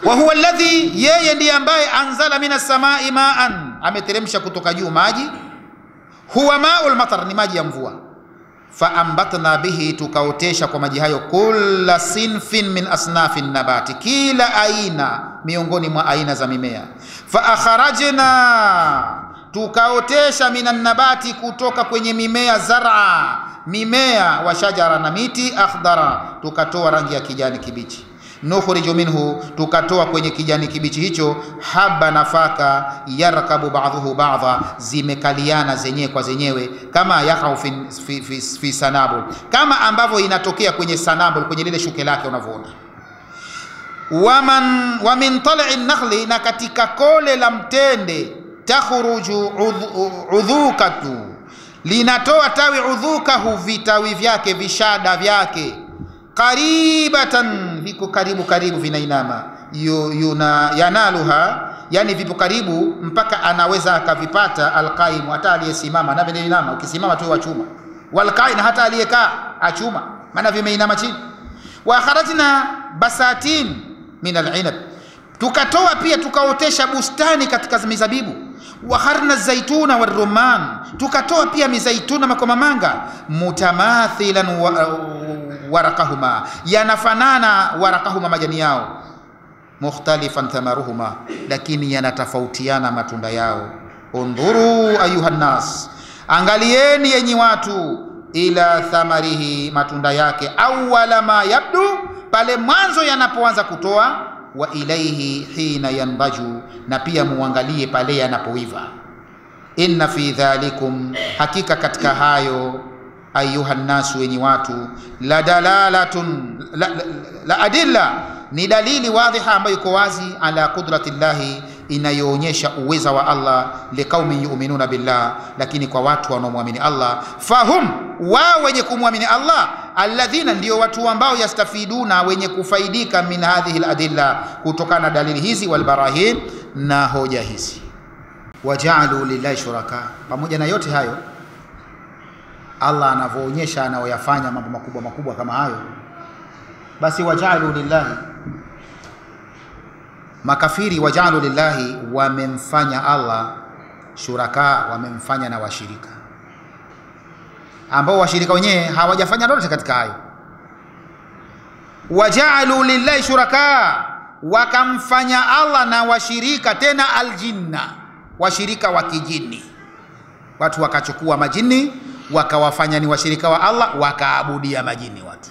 Wa huwa alladhi, yeye ndiye ambaye anzala minas samai ma'an, ameteremsha kutoka juu maji. Huwa ma'ul matar, ni maji ya mvua. Fa ambatna bihi, tukaotesha kwa maji hayo, kulla sinfin min asnafin nabati, kila aina miongoni mwa aina za mimea. Fa akharajna, tukaotesha minan nabati, kutoka kwenye mimea, zar'a, mimea, wa shajara, na miti, akhdara, tukatoa rangi ya kijani kibichi. Nukhriju minhu, tukatoa kwenye kijani kibichi hicho, haba, nafaka, yarkabu ba'dhuhu ba'dha, zimekaliana zenyewe kwa zenyewe, kama yakau fi sanabul, kama ambavyo inatokea kwenye sanabul, kwenye lile shuke lake unavyoona. Wa min tal'i nakhli, na katika kole la mtende, takhruju udhukatu, linatoa tawi, udhukahu, vitawi vyake, vishada vyake, qaribatan, viko karibu karibu, vinainama, yanaluha, yani vipo karibu mpaka anaweza akavipata, alqaimu, hata aliyesimama na vinainama, ukisimama tu wachuma, walqain, hata aliyekaa achuma, maana vimeinama chini. Wa kharajna basatin min al'inab, tukatoa pia tukaotesha bustani katika mizabibu. Wa kharna zaituna wa rumman, tukatoa pia mizaituna, makomamanga, mutamathilan warakahuma, yanafanana warakahuma, majani yao, mukhtalifan thamaruhuma, lakini yanatofautiana matunda yao. Undhuru ayuhan nas, angalieni yenyi watu, ila thamarihi, matunda yake, awwala ma yabdu, pale mwanzo yanapoanza kutoa, wa ilaihi hina yanbaju, na pia muangalie pale yanapoiva. Inna fi dhalikum, hakika katika hayo, ayuhan nasu, wenye watu, la dalalatun, la adilla, ni dalili wadhiha ambayo iko wazi, ala qudratillahi, inayoonyesha uweza wa Allah, liqaumin yu'minuna billah, lakini kwa watu wanaomwamini Allah. Fahum, wao wenye kumwamini Allah, alladhina, ndio watu ambao, yastafiduna, wenye kufaidika, min hadhihi aladilla, kutokana na dalili hizi, walbarahin, na hoja hizi. Waja'alu lillahi shuraka, pamoja na yote hayo Allah anavyoonyesha anaoyafanya mambo makubwa makubwa kama hayo, basi waja'alu lillahi, makafiri, waja'alu lillahi, wamemfanya Allah shuraka, wamemfanya na washirika, ambao washirika wenyewe hawajafanya lolote katika hayo. Waja'alu lillahi shuraka, wakamfanya Allah na washirika, tena aljinna, washirika wa kijini. Watu wakachukua majini wakawafanya ni washirika wa Allah, wakaabudia majini watu.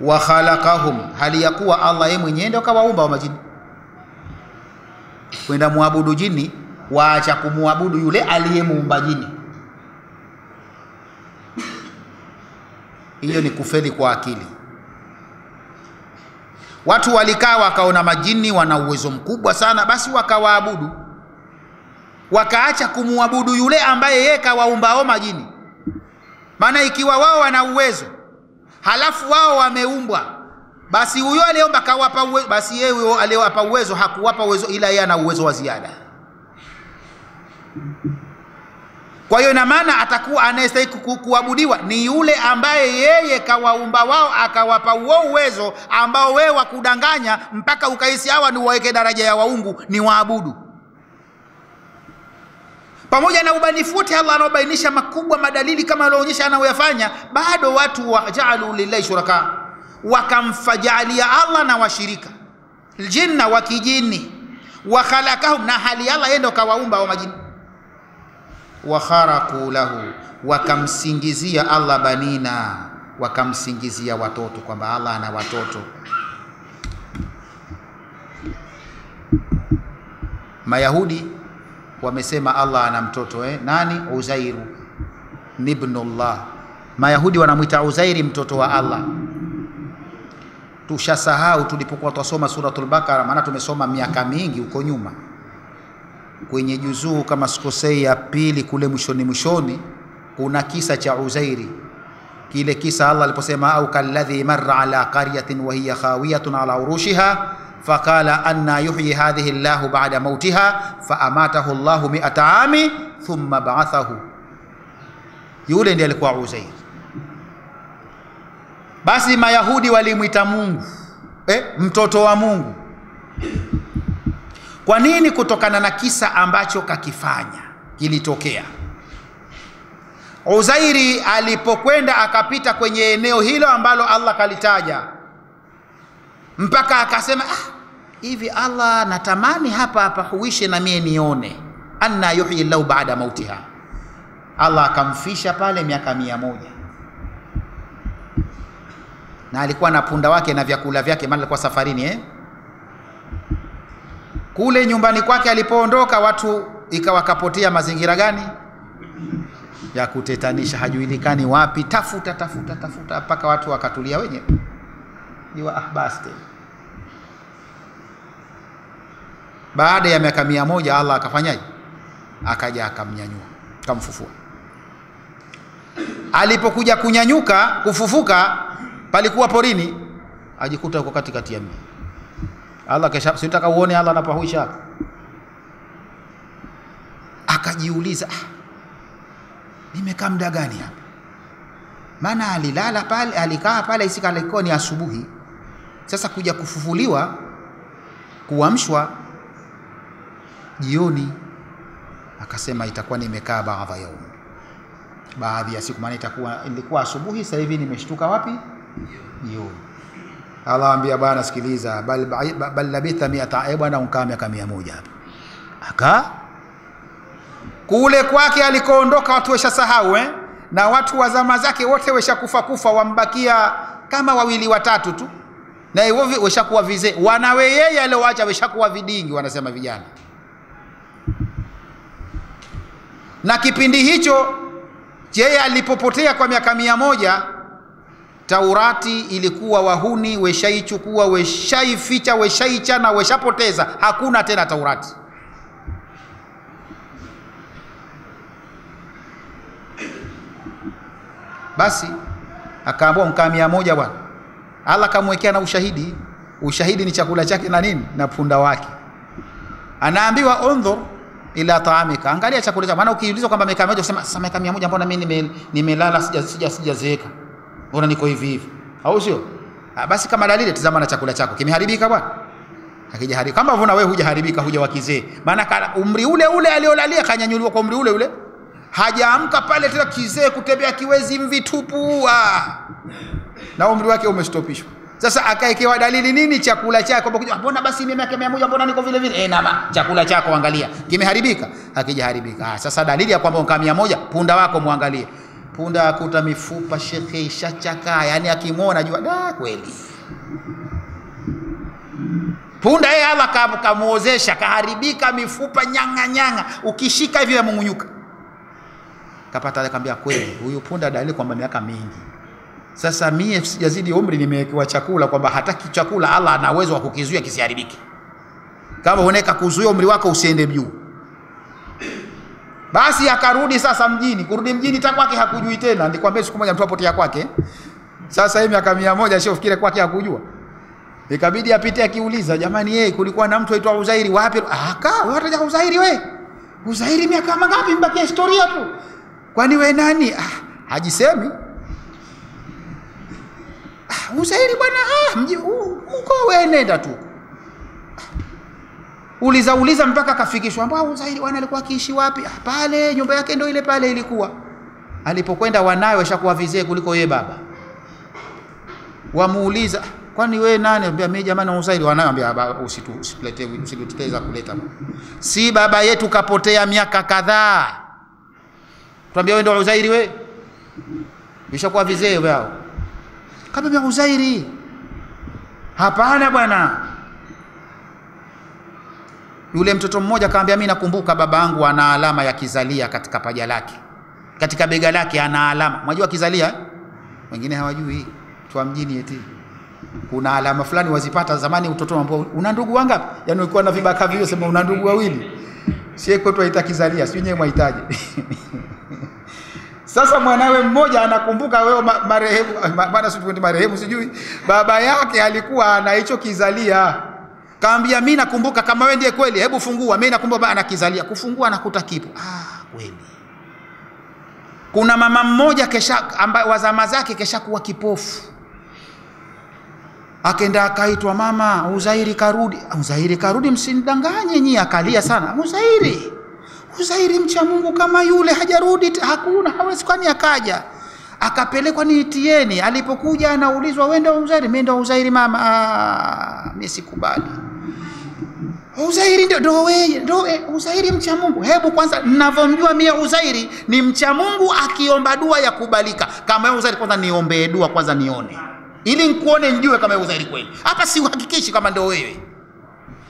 Wa khalaqahum, hali ya kuwa Allah yeye mwenyewe ndio kawaumba wa majini. Kwenda muabudu jini, waacha kumuabudu yule aliyemuumba jini. Hiyo ni kufeli kwa akili. Watu walikaa wakaona majini wana uwezo mkubwa sana, basi wakawaabudu, wakaacha kumuabudu yule ambaye yeye kawaumba majini. Maana ikiwa wao wana uwezo halafu wao wameumbwa, basi huyo aliyeomba kawapa uwezo, basi yeye huyo aliyewapa uwezo hakuwapa uwezo, ila yeye ana uwezo wa ziada. Kwa hiyo ina maana atakuwa anayestahili kuabudiwa ni yule ambaye yeye kawaumba wao, akawapa huo uwezo ambao wewe wakudanganya mpaka ukahisi hawa ni waweke daraja ya waungu, ni waabudu. Pamoja na ubanifu wote Allah anabainisha makubwa, madalili kama alionyesha anayoyafanya, bado watu waja'alu lillahi shuraka, wakamfajalia Allah na washirika, aljinna wa kijini, wa khalaqahum, na hali Allah yeye ndo kawaumba wa majini. wa kharaqu lahu, wakamsingizia Allah banina, wakamsingizia watoto kwamba Allah ana watoto. Mayahudi wamesema Allah ana mtoto nani? Uzairu ibnullah. Mayahudi wanamuita Uzairi mtoto wa Allah. Tushasahau tulipokuwa tusoma suratul Baqara, maana tumesoma miaka mingi huko nyuma, kwenye juzuu kama sikosei ya pili kule mwishoni kuna kisa cha Uzairi. Kile kisa Allah aliposema au kalladhi marra ala qaryatin wa hiya khawiyatun ala urushiha faqala anna yuhyi hadhihi Allahu ba'da mautiha faamatahu Allahu 100 ami thumma ba'athahu. Yule ndiye alikuwa Uzairi. Basi Mayahudi walimwita Mungu mtoto wa Mungu. Kwa nini? Kutokana na kisa ambacho kakifanya kilitokea. Uzairi alipokwenda akapita kwenye eneo hilo ambalo Allah kalitaja, mpaka akasema hivi Allah natamani hapa huishe na mie nione, anna yuhyi Allahu ba'da mautiha. Allah akamfisha pale miaka 100, na alikuwa na punda wake na vyakula vyake, maana alikuwa safarini kule nyumbani kwake. Alipoondoka watu ikawakapotea mazingira gani ya kutetanisha, hajulikani wapi, tafuta mpaka watu wakatulia wenyewe. Jua basi. Baada ya miaka 100 Allah akafanyaje? Akaja akamnyanyua, akamfufua. Alipokuja kunyanyuka, kufufuka, palikuwa porini, ajikuta yuko katikati ya mji. Allah kesha, sitaka uone Allah anapahuisha hapa. Akajiuliza, nimekaa muda gani hapa? Maana alilala pale, alikaa pale isika alikuwa ni asubuhi. Sasa kuja kufufuliwa, kuamshwa jioni, akasema itakuwa nimekaa baadhi ya siku, maana ilikuwa asubuhi, sasa hivi nimeshtuka wapi? Jioni. Allah ambia bwana sikiliza, bal labitha 100, bwana ukaa miaka 100 hapa. Aka kule kwake alikoondoka watu weshasahau na watu wa zama zake wote weshakufa, wambakia kama 2 watatu tu, na hivyo weshakuwa vizee. Wanawe yeye alioacha weshakuwa vidingi, wanasema vijana. Na kipindi hicho yeye alipopotea kwa miaka 100, Taurati ilikuwa wahuni weshaichukua, weshaificha, weshaichana, weshapoteza, hakuna tena Taurati. Basi akaambiwa mkaa 100 bwana. Allah kamwekea na ushahidi. Ushahidi ni chakula chake na nini? Na punda wake. Anaambiwa undhur ila taamika, angalia chakula chako. Maana ukiulizwa kwamba miaka 100 usema sasa miaka 100 mbona mimi nimelala sijazeeka, mbona niko hivi, au sio? Basi kama dalili, tazama na chakula chako kimeharibika bwana. Hakijaharibika. Kama vuna wewe hujaharibika, huja wakizee. Maana umri ule aliolalia kanyanyuliwa kwa umri ule, hajaamka pale tena kizee kutembea kiwezi mvitupu, na umri wake umestopishwa. Sasa akaekewa dalili nini? Chakula chako. Mbona basi mimi miaka 100 mbona niko vile vile? Nama chakula chako angalia kimeharibika. Hakijaharibika. Sasa dalili ya kwamba ukaa 100, punda wako muangalie. Punda akuta mifupa shekhe ishachaka, yani akimwona jua kweli punda yeye Allah kamuozesha, kaharibika mifupa nyanga, ukishika hivi yamungunyuka. Kapata akamwambia kweli huyu punda dalili kwamba miaka mingi. Sasa mie sijazidi umri, nimewekewa chakula kwamba hataki chakula, Allah ana uwezo wa kukizuia kisiharibike. Kama unaweka kuzuia umri wako usiende juu. Basi akarudi sasa mjini. Kurudi mjini kwake hakujui tena. Nikwambia siku moja mtu apotea kwake. Sasa hivi miaka 100 sio fikire kwake hakujua. Ikabidi apite akiuliza, jamani kulikuwa na mtu aitwa Uzairi wapi? Wewe unataja Uzairi wewe? Uzairi miaka mangapi? Mbaki historia tu. Kwani wewe nani? Hajisemi. Uzairi bwana, mji uko wewe, nenda tu. Uliza mpaka kafikishwa, mbona Uzairi bwana alikuwa akiishi wapi? Pale nyumba yake ndio ile pale ilikuwa. Alipokwenda wanawe washakuwa vizee kuliko yeye baba. Wamuuliza, kwani wewe nani? Anambia mimi jamani Uzairi. Wanawe anambia usituletee za kuleta. Si baba yetu kapotea miaka kadhaa. Tuambia wewe ndio Uzairi wewe. Vishakuwa vizee wao. Kama mimi Uzairi. Hapana bwana. Yule mtoto mmoja kaambia mimi nakumbuka babangu ana alama ya kizalia katika paja lake. Katika bega lake ana alama. Unajua kizalia? Wengine hawajui. Tu mjini eti. Kuna alama fulani wazipata zamani utotoni, ambao una ndugu wangapi? Yaani ulikuwa na vibaka vile sema una ndugu wawili. Sie kwetu aita kizalia, sio nyewe mwahitaji. Sasa mwanawe mmoja anakumbuka wewe marehemu, maana sio marehemu sijui, baba yake alikuwa ana hicho kizalia. Kaambia mimi nakumbuka, kama wewe ndiye kweli hebu fungua, mimi nakumbuka baba ana kizalia. Kufungua anakuta kipo. Kweli. Kuna mama mmoja kesha ambaye wazama zake kesha kuwa kipofu. Akaenda akaitwa, mama Uzairi karudi. Uzairi karudi, msinidanganye nyinyi. Akalia sana, Uzairi mcha Mungu kama yule hajarudi, hakuna, hawezi kwani akaja. Akapelekwa niitieni. Alipokuja anaulizwa, wewe ndio Uzairi? Mimi ndio Uzairi mama. Mimi sikubali. Uzairi ndio wewe, ndio Uzairi mcha Mungu. Hebu kwanza ninavyomjua mimi Uzairi ni mcha Mungu, akiomba dua ya kubalika. Kama wewe Uzairi, kwanza niombe dua kwanza nione, ili nikuone njue kama Uzairi kweli. Hapa si uhakikishi kama ndio wewe.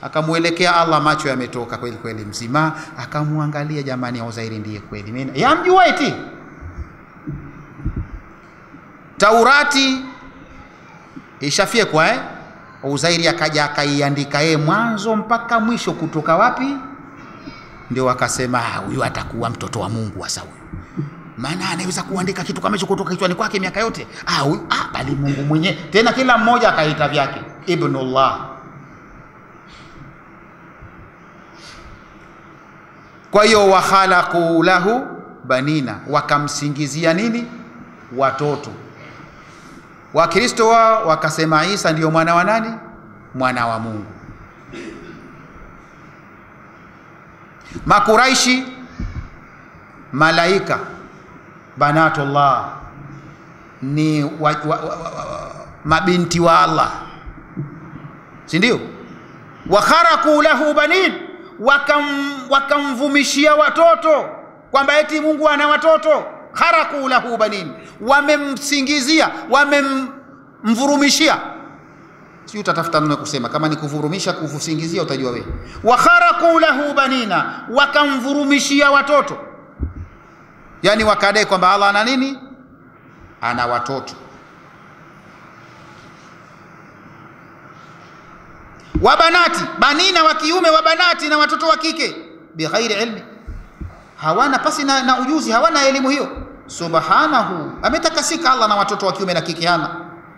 Akamuelekea Allah, macho yametoka kweli kweli mzima. Akamwangalia, jamani, Uzairi ndiye kweli. Mimi yamjua eti. Taurati ishafyekwa Uzairi akaja akaiandika yeye mwanzo mpaka mwisho, kutoka wapi? Ndio wakasema huyu atakuwa mtoto wa Mungu sasa huyu. Maana anaweza kuandika kitu kama hicho kutoka kichwani kwake miaka yote. Huyu bali Mungu mwenyewe. Tena kila mmoja akaita vyake Ibnullah. Kwa hiyo wa khalaqu lahu banina, wakamsingizia nini? Watoto. Wakristo wao wakasema Isa ndio mwana wa nani? Mwana wa Mungu. Makuraishi, malaika banatullah, ni mabinti wa Allah, si ndio? Wa kharaqu lahu banin, wakamvumishia watoto kwamba eti Mungu ana watoto. Kharaqu lahu banin, wamemsingizia, wamemvurumishia. Si utatafuta neno kusema, kama ni kuvurumisha, kufusingizia utajua wewe. Wa kharaqu lahu banina, wakamvurumishia watoto. Yani wakadai kwamba Allah ana nini? Ana watoto. Wabanati, banina wa kiume, wabanati na watoto wa kike, bighairi ilmi, hawana pasi na ujuzi, hawana elimu hiyo. Subhanahu, ametakasika Allah na watoto wa kiume na kike hana.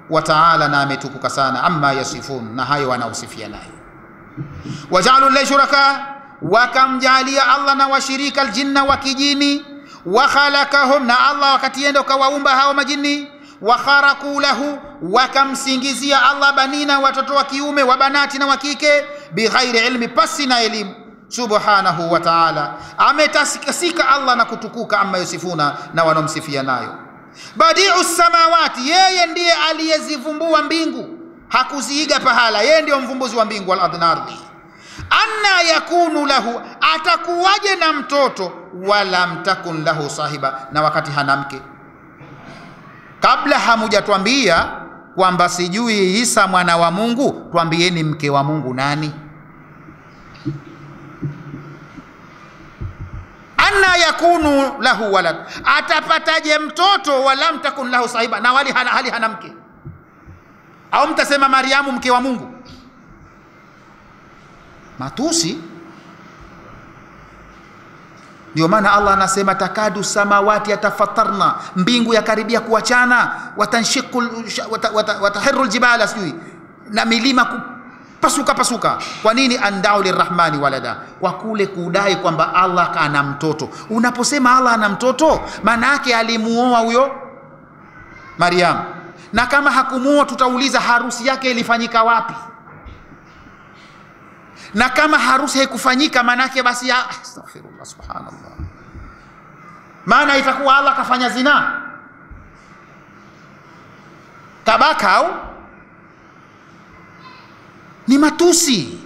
Wa ta'ala, na ametukuka sana, amma yasifun, na hayo wanaosifia nayo. Waja'alu lillahi shuraka, wakamjalia Allah na washirika aljinna wa kijini. Wa khalaqahum, na Allah wakati yenda kawaumba hao majini. Wa kharaqu lahu, wakamsingizia Allah banina, watoto wa kiume, wa banati na wa kike, bighairi ilmi, pasi na elimu. Subhanahu wa ta'ala, ametakasika Allah na kutukuka, amma yasifuna, na wanomsifia nayo. Badi'u samawati, yeye ndiye aliyezivumbua mbingu, hakuziiga pahala. Yeye ndiye mvumbuzi wa mbingu, wal ardhi. Anna yakunu lahu, atakuwaje na mtoto, wala mtakun lahu sahiba, na wakati hana mke. Kabla hamujatuambia kwamba sijui Isa mwana wa Mungu, tuambieni mke wa Mungu nani? Anna yakunu lahu walad, atapataje mtoto, wala mtakun lahu sahiba, na hali hana mke? Au mtasema Mariamu mke wa Mungu? Matusi. Ndio maana Allah anasema takadu samawati yatafattarna, mbingu yakaribia kuachana, watanshiqu watahirru aljibala, sijui na milima pasuka. Kwa nini? Andau lirrahmani walada, kwa kule kudai kwamba Allah ana mtoto. Unaposema Allah ana mtoto, maana yake alimuoa huyo Maryam, na kama hakumuoa tutauliza harusi yake ilifanyika wapi? Na kama harusi haikufanyika, maana yake basi astaghfirullah, subhanallah, maana itakuwa Allah kafanya zina, kabaka, au ni matusi.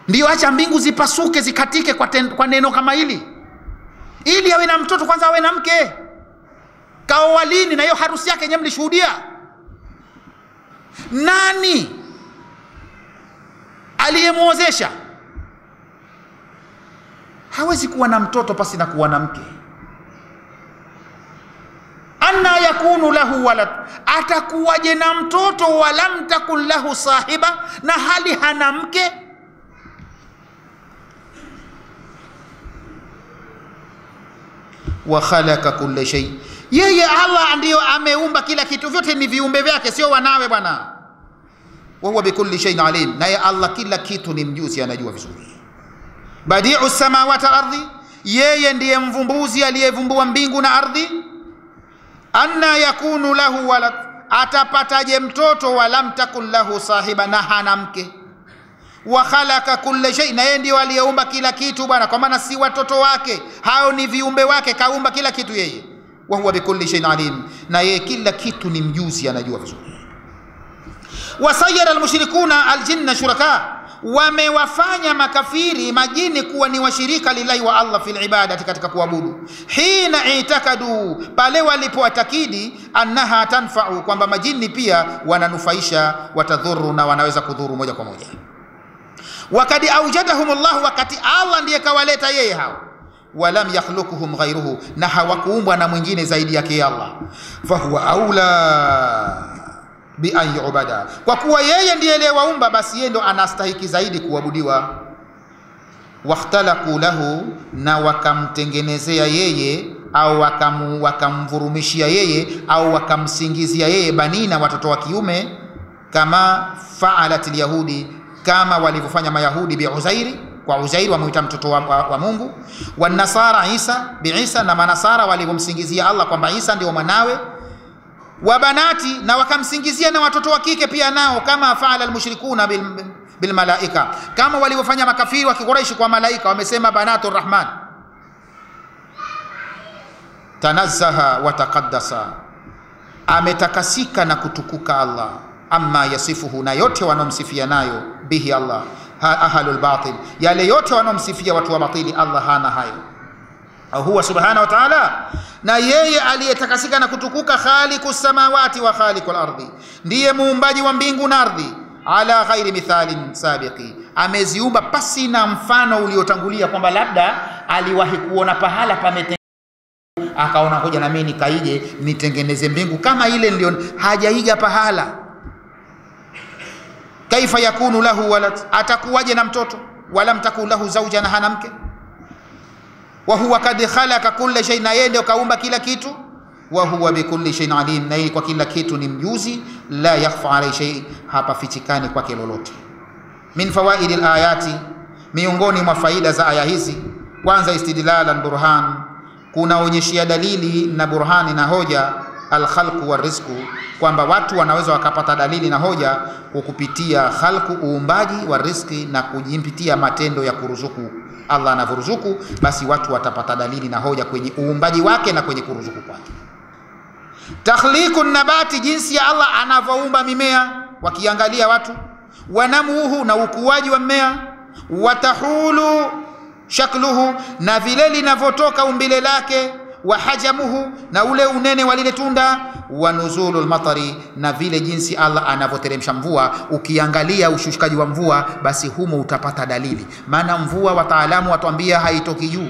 Ndio acha mbingu zipasuke zikatike kwa neno kama hili. ili awe na mtoto kwanza awe na mke. Kaoa lini? Na hiyo harusi yake nyewe mlishuhudia. Nani aliyemuozesha? Hawezi kuwa na mtoto pasi na kuwa na mke. Anna yakunu lahu walad, atakuwaje na mtoto walam takun lahu sahiba, na hali hana mke? Wa khalaqa kulla shay, yeye Allah ndiyo ameumba kila kitu, vyote ni viumbe vyake, sio wanawe bwana. Wa huwa bikulli shay'in alim, naye Allah kila kitu ni mjuzi, anajua vizuri. Badi'u samawati wal ardi, yeye ndiye mvumbuzi aliyevumbua mbingu na ardhi. Anna yakunu lahu walad, atapataje mtoto walam takun lahu sahiba, na hana mke. Wa khalaqa kulla shay, na yeye ndiye aliyeumba kila kitu bwana, kwa maana si watoto wake, hao ni viumbe wake, kaumba kila kitu yeye. Wa huwa bikulli shay'in alim, na yeye kila kitu ni mjuzi, anajua vizuri. Wasayyara almushrikuna aljinna shuraka, wamewafanya makafiri majini kuwa ni washirika lillahi wa Allah fil ibadati, katika kuabudu. Hina itakadu, pale walipoatakidi, annaha tanfa'u, kwamba majini pia wananufaisha, watadhuru, na wanaweza kudhuru moja kwa moja. Wakati aujadahum Allah, wakati Allah ndiye kawaleta yeye hao. Walam yakhluquhum ghayruhu, na hawakuumbwa na mwingine zaidi yake Allah. Fahuwa aula bi an yu'bada, kwa kuwa yeye ndiye aliyewaumba, basi yeye ndo anastahiki zaidi kuabudiwa. Wakhtalaku lahu, na wakamtengenezea yeye, au wakamvurumishia yeye, au wakamsingizia yeye banina, watoto wa kiume, kama fa'alat alyahudi, kama walivyofanya Mayahudi bi Uzairi, kwa Uzairi wamuita mtoto wa Mungu. Wa nasara Isa bi Isa, na manasara walivyomsingizia Allah kwamba Isa ndio mwanawe. Wa banati, na wakamsingizia na watoto wa kike pia nao, kama faala almushrikuna bil malaika, kama walivyofanya makafiri wa Quraysh kwa malaika, wamesema banatur rahman. Tanazzaha wa taqaddasa, ametakasika na kutukuka Allah, amma yasifuhu, na yote wanomsifia nayo, bihi Allah ahlul batil, yale yote wanomsifia watu wa batili, Allah hana hayo. Huwa subhanahu wa ta'ala, na yeye aliyetakasika na kutukuka, khaliqus samawati wa khaliqul ardi, ndiye muumbaji wa mbingu na ardhi. Ala ghairi mithalin sabiqi, ameziumba pasi na mfano uliotangulia, kwamba labda aliwahi kuona pahala pametengenezwa akaona ngoja na mimi nikaije nitengeneze mbingu kama ile, ndio hajaiga pahala. Kaifa yakunu lahu walad, atakuwaje na mtoto? Walam takun lahu zawja, na hana mke. Wa huwa kad khalaqa kulla shay, na yeye ndio kaumba kila kitu. Wa huwa bikulli shay'in alim, na yeye kwa kila kitu ni mjuzi. La yakhfa alayhi shay, hapa fichikani kwake lolote. Min fawaidi alayati, miongoni mwa faida za aya hizi, kwanza istidlalan burhan, kunaonyeshia dalili na burhani na hoja, alkhalqu warizqu, kwamba watu wanaweza wakapata dalili na hoja kwa kupitia khalqu, uumbaji, wa rizqi, na kujimpitia matendo ya kuruzuku. Allah anavyoruzuku, basi watu watapata dalili na hoja kwenye uumbaji wake na kwenye kuruzuku kwake. Takhliqu nabati, jinsi ya Allah anavyoumba mimea, wakiangalia watu. Wanamuhu, na ukuaji wa mmea. Watahulu shakluhu, na vile linavyotoka umbile lake. Wa hajamuhu, na ule unene wa lile tunda. Wa nuzulul matari, na vile jinsi Allah anavyoteremsha mvua. Ukiangalia ushushikaji wa mvua, basi humo utapata dalili. Maana mvua wataalamu watuambia haitoki juu,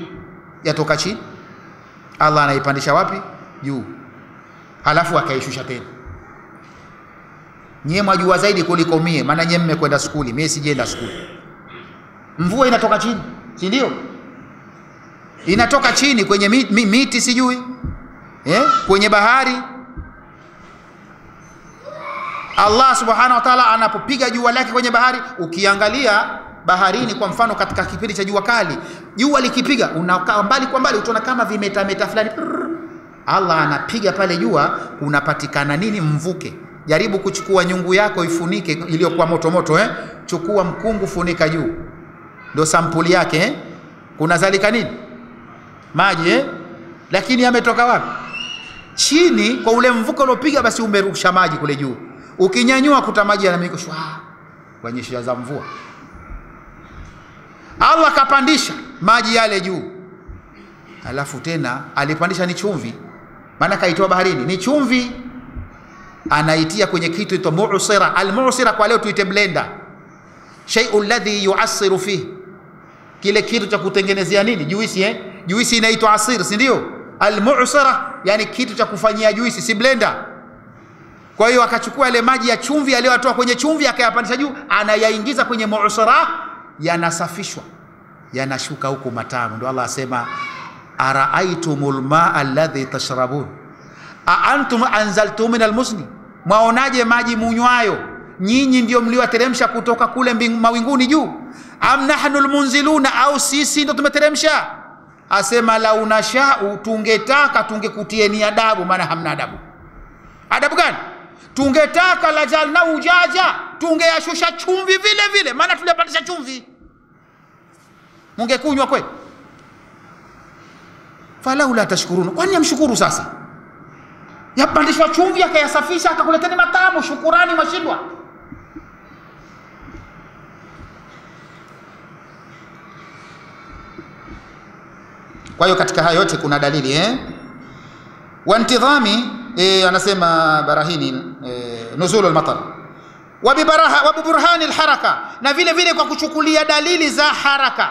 yatoka chini. Allah anaipandisha wapi? Juu, halafu akaishusha tena. Nyie mwajua zaidi kuliko mie, maana nyie mmekwenda skuli, mimi sijaenda skuli. Mvua inatoka chini, si ndio? Inatoka chini kwenye miti sijui, kwenye bahari. Allah subhanahu wa ta'ala anapopiga jua lake kwenye bahari, ukiangalia baharini kwa mfano katika kipindi cha jua kali, jua likipiga unakaa mbali kwa mbali, utaona kama vimeta fulani. Allah anapiga pale jua, unapatikana nini? Mvuke. Jaribu kuchukua nyungu yako ifunike iliyokuwa moto moto, chukua mkungu funika juu, ndio sampuli yake, kuna zalika nini? Maji. Lakini yametoka wapi? Chini, kwa ule mvuko uliopiga, basi umerusha maji kule juu. Ukinyanyua kuta maji yanamikushwa kwenye shia za mvua. Allah kapandisha maji yale juu. alafu tena alipandisha ni chumvi, maana kaitoa baharini ni chumvi, anaitia kwenye kitu ito mu'sira. Al-mu'sira kwa leo tuite blender, shay'un ladhi yu'assiru fihi, kile kitu cha kutengenezea nini, juisi juisi inaitwa asir, si ndio? Al-mu'sira yani kitu cha kufanyia juisi, si blender. Kwa hiyo akachukua ile maji ya chumvi aliyotoa kwenye chumvi akayapandisha juu, anayaingiza kwenye mu'sira, yanasafishwa, yanashuka huko matamu. Ndio Allah asema araaitumul maa alladhi tashrabun a antum anzaltum min almusni, mwaonaje maji munywayo, nyinyi ndio mliwateremsha kutoka kule mawinguni juu, am nahnul munziluna, au sisi ndio tumeteremsha? Asema lau nashau, tungetaka tungekutieni adabu, maana hamna adabu. Adabu gani? Tungetaka la jalna ujaja, tungeyashusha chumvi vile vile, maana tulipandisha chumvi, mungekunywa kweli. Falaula tashkurun, kwani amshukuru sasa? Yapandishwa chumvi akayasafisha akakuleteni matamu, shukurani mashindwa. Kwa hiyo katika hayo yote kuna dalili wa intidhami anasema Barahini nuzulul matar wa biburhani alharaka, na vile vile kwa kuchukulia dalili za haraka,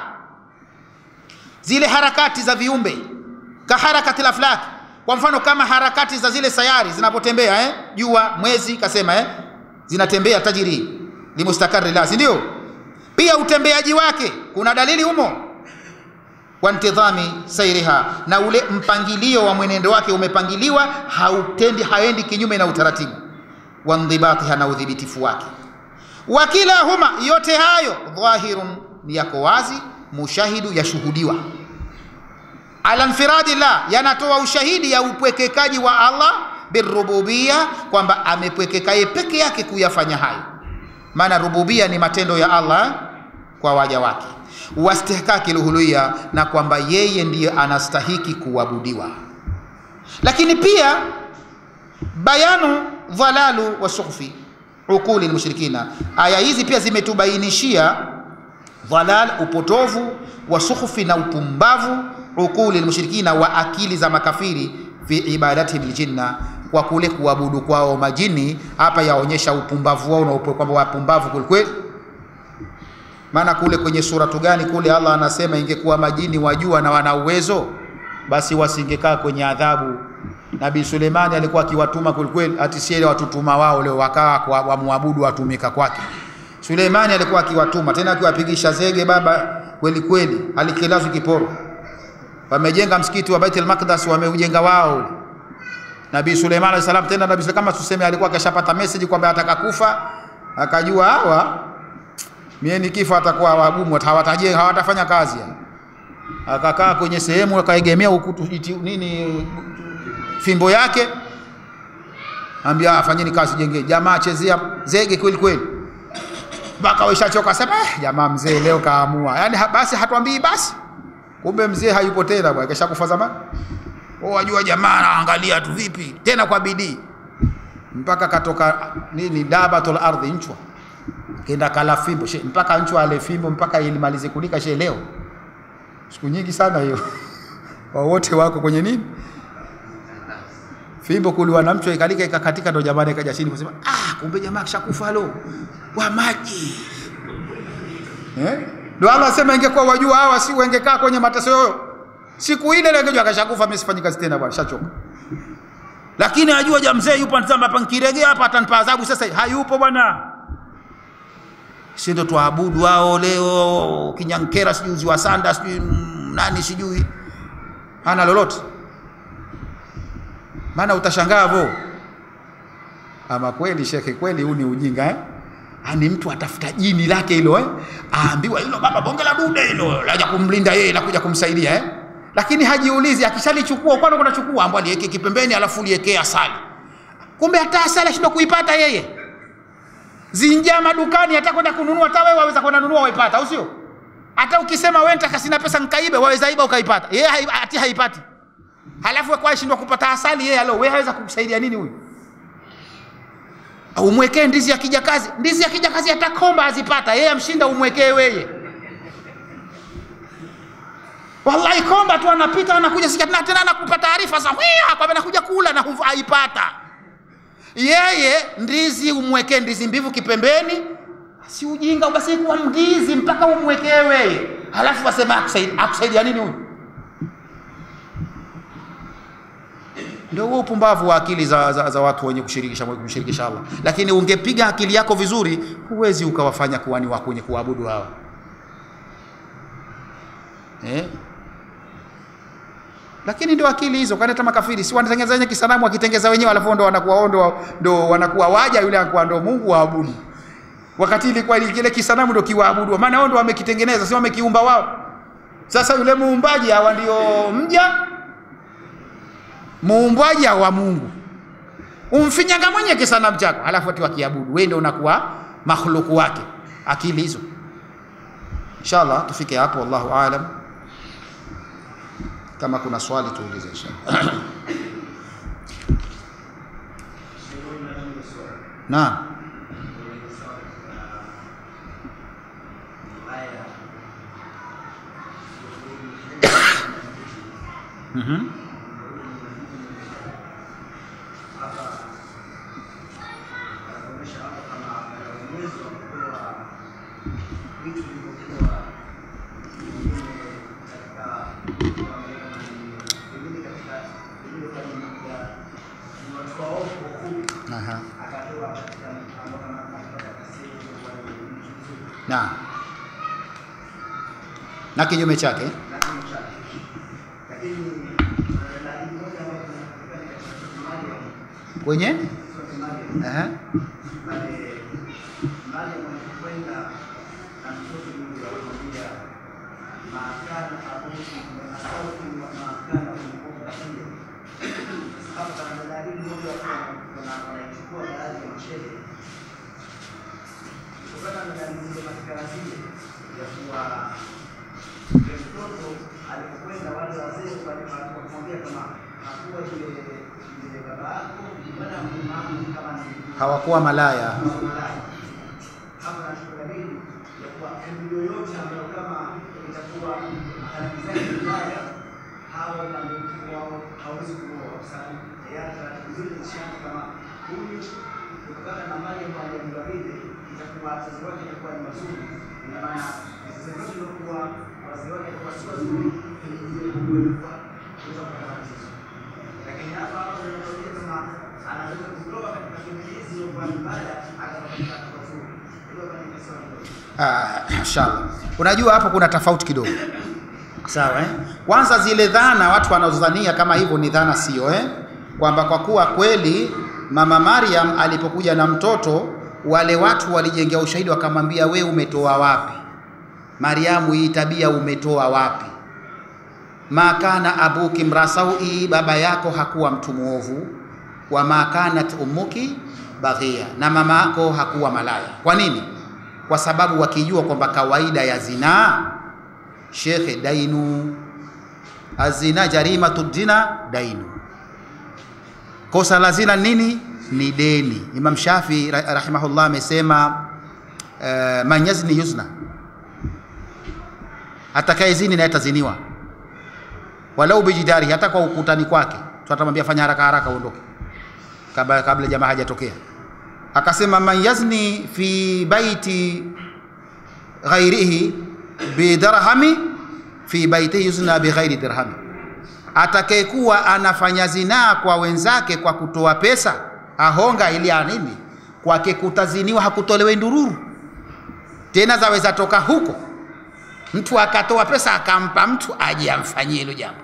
zile harakati za viumbe, ka harakati al-aflak, kwa mfano kama harakati za zile sayari zinapotembea jua, mwezi, kasema zinatembea tajiri limustakari la, ndio? Pia utembeaji wake kuna dalili humo, wa intidhami sayriha, na ule mpangilio wa mwenendo wake umepangiliwa, haendi kinyume na utaratibu, wa ndhibatiha, na udhibitifu wake. Wakila huma, yote hayo dhahirun, ni yako wazi, mushahidu, yashuhudiwa, ala infiradi la, yanatoa ushahidi ya upwekekaji wa Allah birububia, kwamba amepwekekaye peke yake kuyafanya hayo. Maana rububia ni matendo ya Allah kwa waja wake, wastihkaki luhuluia, na kwamba yeye ndiye anastahiki kuabudiwa. Lakini pia bayanu dhalalu wa sukhfi uquli almushrikina, aya hizi pia zimetubainishia dhalal, upotovu, wa sukhfi, na upumbavu, uquli almushrikina, wa akili za makafiri, fi ibadati biljinna, kwa kule kuabudu kwao majini. Hapa yaonyesha upumbavu wao, na kwamba wapumbavu kweli. Maana kule kwenye suratu gani kule Allah anasema ingekuwa majini wajua na wana uwezo, basi wasingekaa kwenye adhabu. Nabii Suleimani alikuwa akiwatuma kweli, ati siele watutuma wao leo wakaa kwa wamwabudu, watumika kwake. Suleimani alikuwa akiwatuma, tena akiwapigisha zege baba kweli, alikilazu kiporo. Wamejenga msikiti wa Baitul Maqdis, wameujenga wao. Nabii Suleimani alayhi salam, tena Nabii kama tuseme alikuwa akashapata message kwamba atakakufa, akajua hawa mimi nikifa atakuwa wagumu, hawatafanya kazi. Akakaa kwenye sehemu, akaegemea ukutu fimbo yake, ambia afanyeni kazi, jenge. Jamaa chezea zege kweli, baka wishachoka, sema jamaa mzee leo kaamua, yani basi hatuambii basi. Kumbe mzee hayupo tena bwana, keshakufa zamani. Wajua jamaa anaangalia tu vipi tena kwa bidii, mpaka katoka dabatul ardhi, nchwa, kenda kala fimbo mpaka nchwa ale fimbo mpaka ilimalize kulika leo. Siku nyingi sana hiyo. Wote wako kwenye fimbo kuliwa na mchwa, ikalika ikakatika, ndo jamani kaja chini kusema kumbe jamaa kishakufa lo wa maji. Ndio Allah asema ingekuwa wajua hawa si wengekaa kwenye mateso yoyo, siku ile ile ingejua kashakufa, mimi sifanyi kazi tena bwana, shachoka. Lakini ajua jamaa mzee yupo anatamba hapa, nikiregea hapa atanipa adhabu. Sasa hayupo bwana, si ndo tuabudu wao leo, Kinyankera sijui wa Sanda sijui nani sijui, hana lolote. Maana utashangaa vo, ama kweli shekhe, kweli huu ni ujinga Ani mtu atafuta jini lake hilo aambiwa hilo baba bonge la dude hilo laja kumlinda yeye na kuja kumsaidia lakini hajiulizi akishalichukua kwani kunachukua ambapo aliweke kipembeni alafu liwekea asali. Kumbe hata asali shindo kuipata yeye. Zinja madukani atakwenda kununua, hata wewe waweza kwenda kununua waipata, au sio? Hata ukisema wewe nitaka sina pesa nikaibe, waweza iba ukaipata. Yeye ati haipati. Halafu kwa shindwa kupata asali yeye wewe haweza kukusaidia nini huyu? Umwekee ndizi ya kijakazi. Ndizi ya kijakazi atakomba azipata, yeye amshinda umwekee wewe. Wallahi komba tu anapita anakuja sikia tena anakupa taarifa za kwa anakuja kula na haipata. Yeye ndizi umwekee ndizi mbivu kipembeni, si ujinga basi kwa ndizi mpaka umwekewe. Halafu wasema akusaidia nini huyu? Ndio huo upumbavu wa akili za watu wenye kushirikisha Allah. Lakini ungepiga akili yako vizuri, huwezi ukawafanya kuwa ni wako wenye kuabudu hawa. Lakini ndio akili hizo, kwani hata makafiri si wanatengeneza wenyewe kisanamu, wakitengeza wenyewe alafu ndo wanakuwa waja, yule anakuwa ndo Mungu waabudu. Wakati ilikuwa ile kisanamu ndo kiwaabudu, maana wao ndo wamekitengeneza, si wamekiumba wao. Sasa yule muumbaji hawa ndio mja, muumbaji wa Mungu. Umfinyanga mwenye kisanamu chako alafu ati wakiabudu, wewe ndio unakuwa makhluku wake. Akili hizo. Inshallah tufike hapo, wallahu aalam. Kama kuna swali tuulize inshallah. Naam. Na kinyume chake kwenye hawakuwa malaya. Inshallah. Unajua hapo kuna tofauti kidogo. Sawa Kwanza zile dhana watu wanazodhania kama hivyo ni dhana sio kwamba kwa kuwa kweli Mama Maryam alipokuja na mtoto, wale watu walijengea ushahidi wakamwambia, we umetoa wapi? Maryamu, hii tabia umetoa wapi? Makana abuki mrasawi, baba yako hakuwa mtu muovu, wa makanat ummuki baghia, na mama yako hakuwa malaya. Kwa nini? Kwa sababu wakijua kwamba kawaida ya zina shekhe dainu, azina jarimatu dina dainu, kosa la zina nini? Ni deni. Imam Shafi rahimahullah amesema man yazni yuzna, atakayezini na ataziniwa, walau bijidari, hata kwa ukutani kwake tutamwambia fanya haraka haraka uondoke kabla jamaa hajatokea. Akasema man yazni fi baiti ghairihi bidirhami fi baitihi yuzna bighairi dirhami, atakayekuwa anafanya zinaa kwa wenzake kwa kutoa pesa ahonga ili nini, kwake kutaziniwa hakutolewe ndururu tena, zaweza toka huko mtu akatoa pesa akampa mtu aje amfanyie hilo jambo.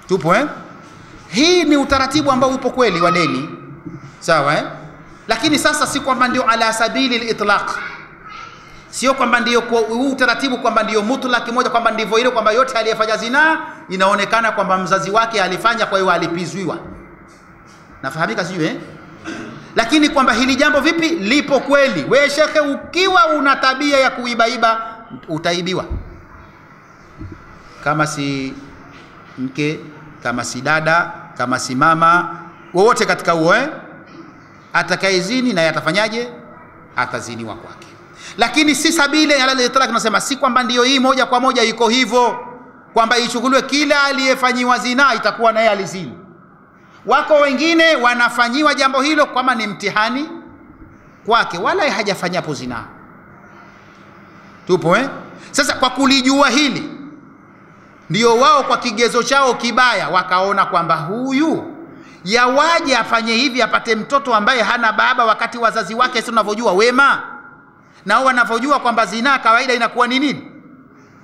Tupo hii ni utaratibu ambao upo kweli wa deni, sawa lakini sasa si kwamba ndio ala sabili al-itlaq, sio kwamba ndio huu utaratibu kwamba ndio mutlaq moja, kwamba ndivyo ile kwamba yote aliyefanya zina inaonekana kwamba mzazi wake alifanya kwa hiyo alipizwiwa. Nafahamika sijui lakini kwamba hili jambo vipi lipo kweli. We shekhe, ukiwa una tabia ya kuibaiba utaibiwa, kama si mke, kama si dada, kama si mama, wote katika huo atakayezini na yatafanyaje? Ataziniwa kwake. Lakini si sabile ala al-itlaq, tunasema si kwamba ndio hii moja kwa moja iko hivyo. kwamba ichukuliwe kila aliyefanyiwa zinaa itakuwa naye alizini. Wako wengine wanafanyiwa jambo hilo kama ni mtihani kwake, wala hajafanyapo zinaa. Tupo Sasa kwa kulijua hili, ndio wao kwa kigezo chao kibaya wakaona kwamba huyu yawaje afanye hivi apate mtoto ambaye hana baba, wakati wazazi wake sio tunavyojua wema, na wao wanavyojua kwamba zinaa kawaida inakuwa ni nini?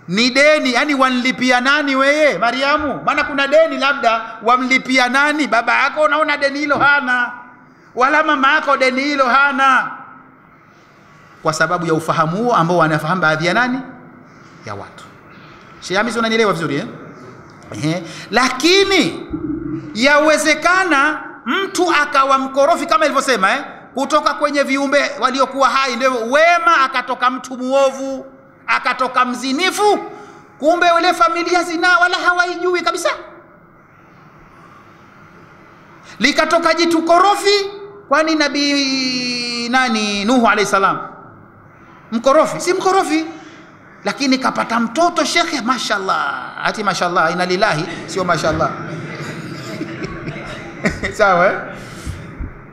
Ni deni. Yani wanlipia nani wewe Mariamu? Maana kuna deni, labda wamlipia nani? Baba yako unaona deni hilo hana, wala mama yako deni hilo hana, kwa sababu ya ufahamu huo ambao wanafahamu baadhi ya nani, ya watu. Sheikh Hamisi, unanielewa vizuri Lakini yawezekana mtu akawa mkorofi kama ilivyosema kutoka kwenye viumbe waliokuwa hai ndio wema, akatoka mtu muovu, akatoka mzinifu, kumbe ile familia zina wala hawaijui kabisa. Likatoka jitu korofi, kwani nabii Nuhu alayhi salam mkorofi? Si mkorofi, lakini kapata mtoto shekhe, mashallah. Ati mashallah ina lillahi, sio mashallah. Sawa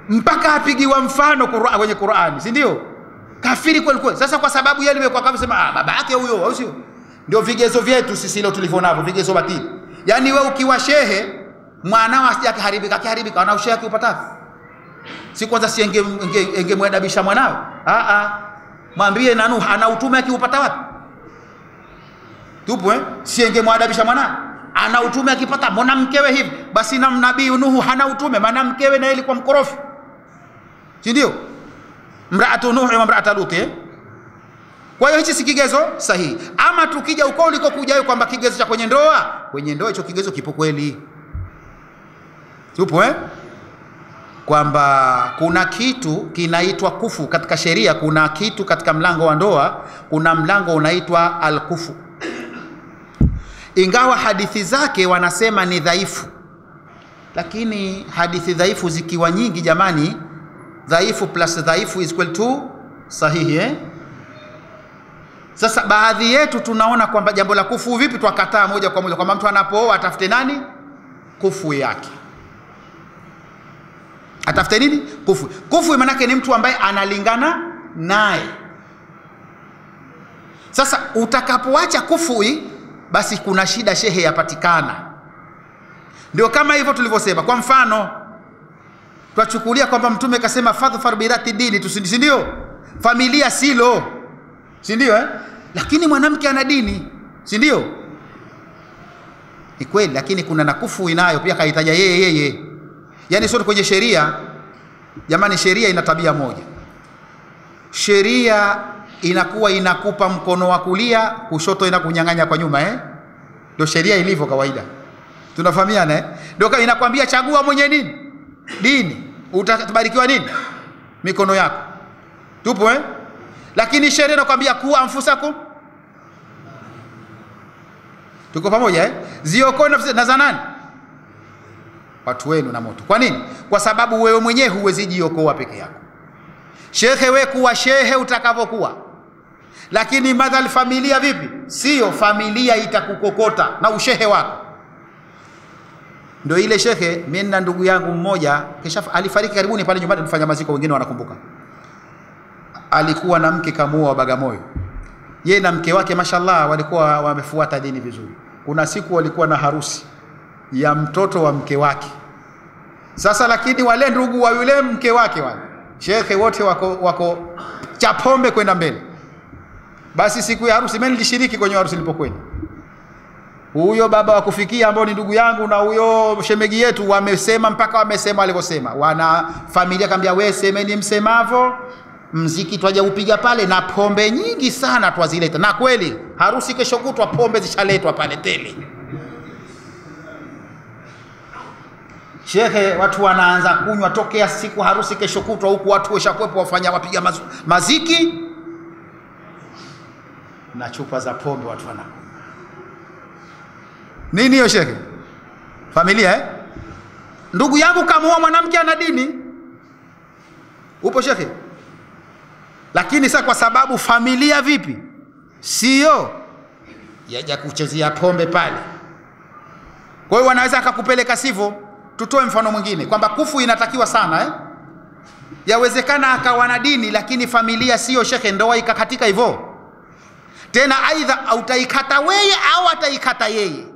mpaka apigiwa mfano kwenye Qur'ani, si ndio? Kafiri kweli kweli. Sasa kwa sababu yeye limekuwa kama sema baba yake huyo, au sio? Ndio vigezo vyetu sisi leo tulivyonavyo, vigezo batili. Yani wewe ukiwa shehe, mwanao asijaharibika, kiharibika ana ushehe kiupata. Si kwanza si engemwadabisha mwanao. Mwambie Nuhu ana utume akiupata wapi? Tupo si engemwadabisha mwanao. Ana utume akipata, mbona mkewe hivi? Basi na nabii Nuhu hana utume, maana mkewe na ilikuwa mkorofi. Si ndio? Mraatu Nuhu wa mraatu Lut. Kwa hiyo hichi si kigezo sahihi. Ama tukija uko ulikokuja kwamba kigezo cha kwenye ndoa hicho kigezo kipo kweli. Tupo kwamba kuna kitu kinaitwa kufu katika sheria, kuna kitu katika mlango wa ndoa, kuna mlango unaitwa al-kufu. Ingawa hadithi zake wanasema ni dhaifu, lakini hadithi dhaifu zikiwa nyingi jamani, dhaifu plus dhaifu is equal to sahihi Sasa baadhi yetu tunaona kwamba jambo la kufu vipi, twakataa moja kwa moja kwamba mtu anapooa atafute nani? Kufu yake. Atafute nini? Kufu. Kufu maana yake ni mtu ambaye analingana naye. Sasa utakapoacha kufu basi kuna shida shehe yapatikana. Ndio kama hivyo tulivyosema. Kwa mfano twachukulia kwamba mtume kasema fadhfar birati dini, si ndio? Familia silo, si ndio lakini mwanamke ana dini, si ndio? Ni kweli, lakini kuna nakufu inayo pia kaitaja yeye. Yani sote kwenye sheria jamani, sheria ina tabia moja. Sheria inakuwa inakupa mkono wa kulia, kushoto inakunyang'anya kwa nyuma Ndio sheria ilivyo kawaida. Tunafahamiana Ndio inakwambia chagua mwenye nini? Dini. Utabarikiwa nini? Mikono yako. Tupo Lakini sheria inakwambia kuwa anfusakum. Tuko pamoja Ziokoe nafsi na za nani? Watu wenu na moto. Kwa nini? Kwa sababu wewe mwenyewe huwezi jiokoa peke yako. Shekhe wewe kuwa shehe utakavyokuwa, lakini madhal familia vipi? Sio familia itakukokota na ushehe wako. Ndio ile shekhe, mimi na ndugu yangu mmoja kisha alifariki karibuni pale nyumbani, mfanya maziko, wengine wanakumbuka. Alikuwa na mke kamuoa Bagamoyo. Yeye na mke wake mashallah walikuwa wamefuata dini vizuri. Kuna siku walikuwa na harusi ya mtoto wa mke wake. Sasa lakini wale ndugu wa yule mke wake wale shekhe wote wako chapombe kwenda mbele. Basi siku ya harusi mimi nilishiriki kwenye harusi nilipokwenda. Huyo baba wa kufikia ambao ni ndugu yangu na huyo shemegi yetu wamesema mpaka wamesema walivyosema. Wana familia kaambia wewe semeni msemavo, mziki twaje upiga pale na pombe nyingi sana twazileta. Na kweli harusi kesho kutwa pombe zishaletwa pale tele. Shekhe watu wanaanza kunywa tokea siku harusi kesho kutwa, huku watu washakuepo wafanya wapiga maziki na chupa za pombe watu wana. Nini hiyo shekhe? Familia Ndugu yangu kamuoa mwanamke ana dini. Upo shekhe? Lakini sasa kwa sababu familia vipi? Sio. yaja kuchezea pombe pale. Kwa hiyo wanaweza akakupeleka sivyo. Tutoe mfano mwingine kwamba kufu inatakiwa sana Yawezekana akawa na dini lakini familia sio shekhe, ndoa ikakatika hivyo. Tena aidha utaikata wewe au ataikata yeye.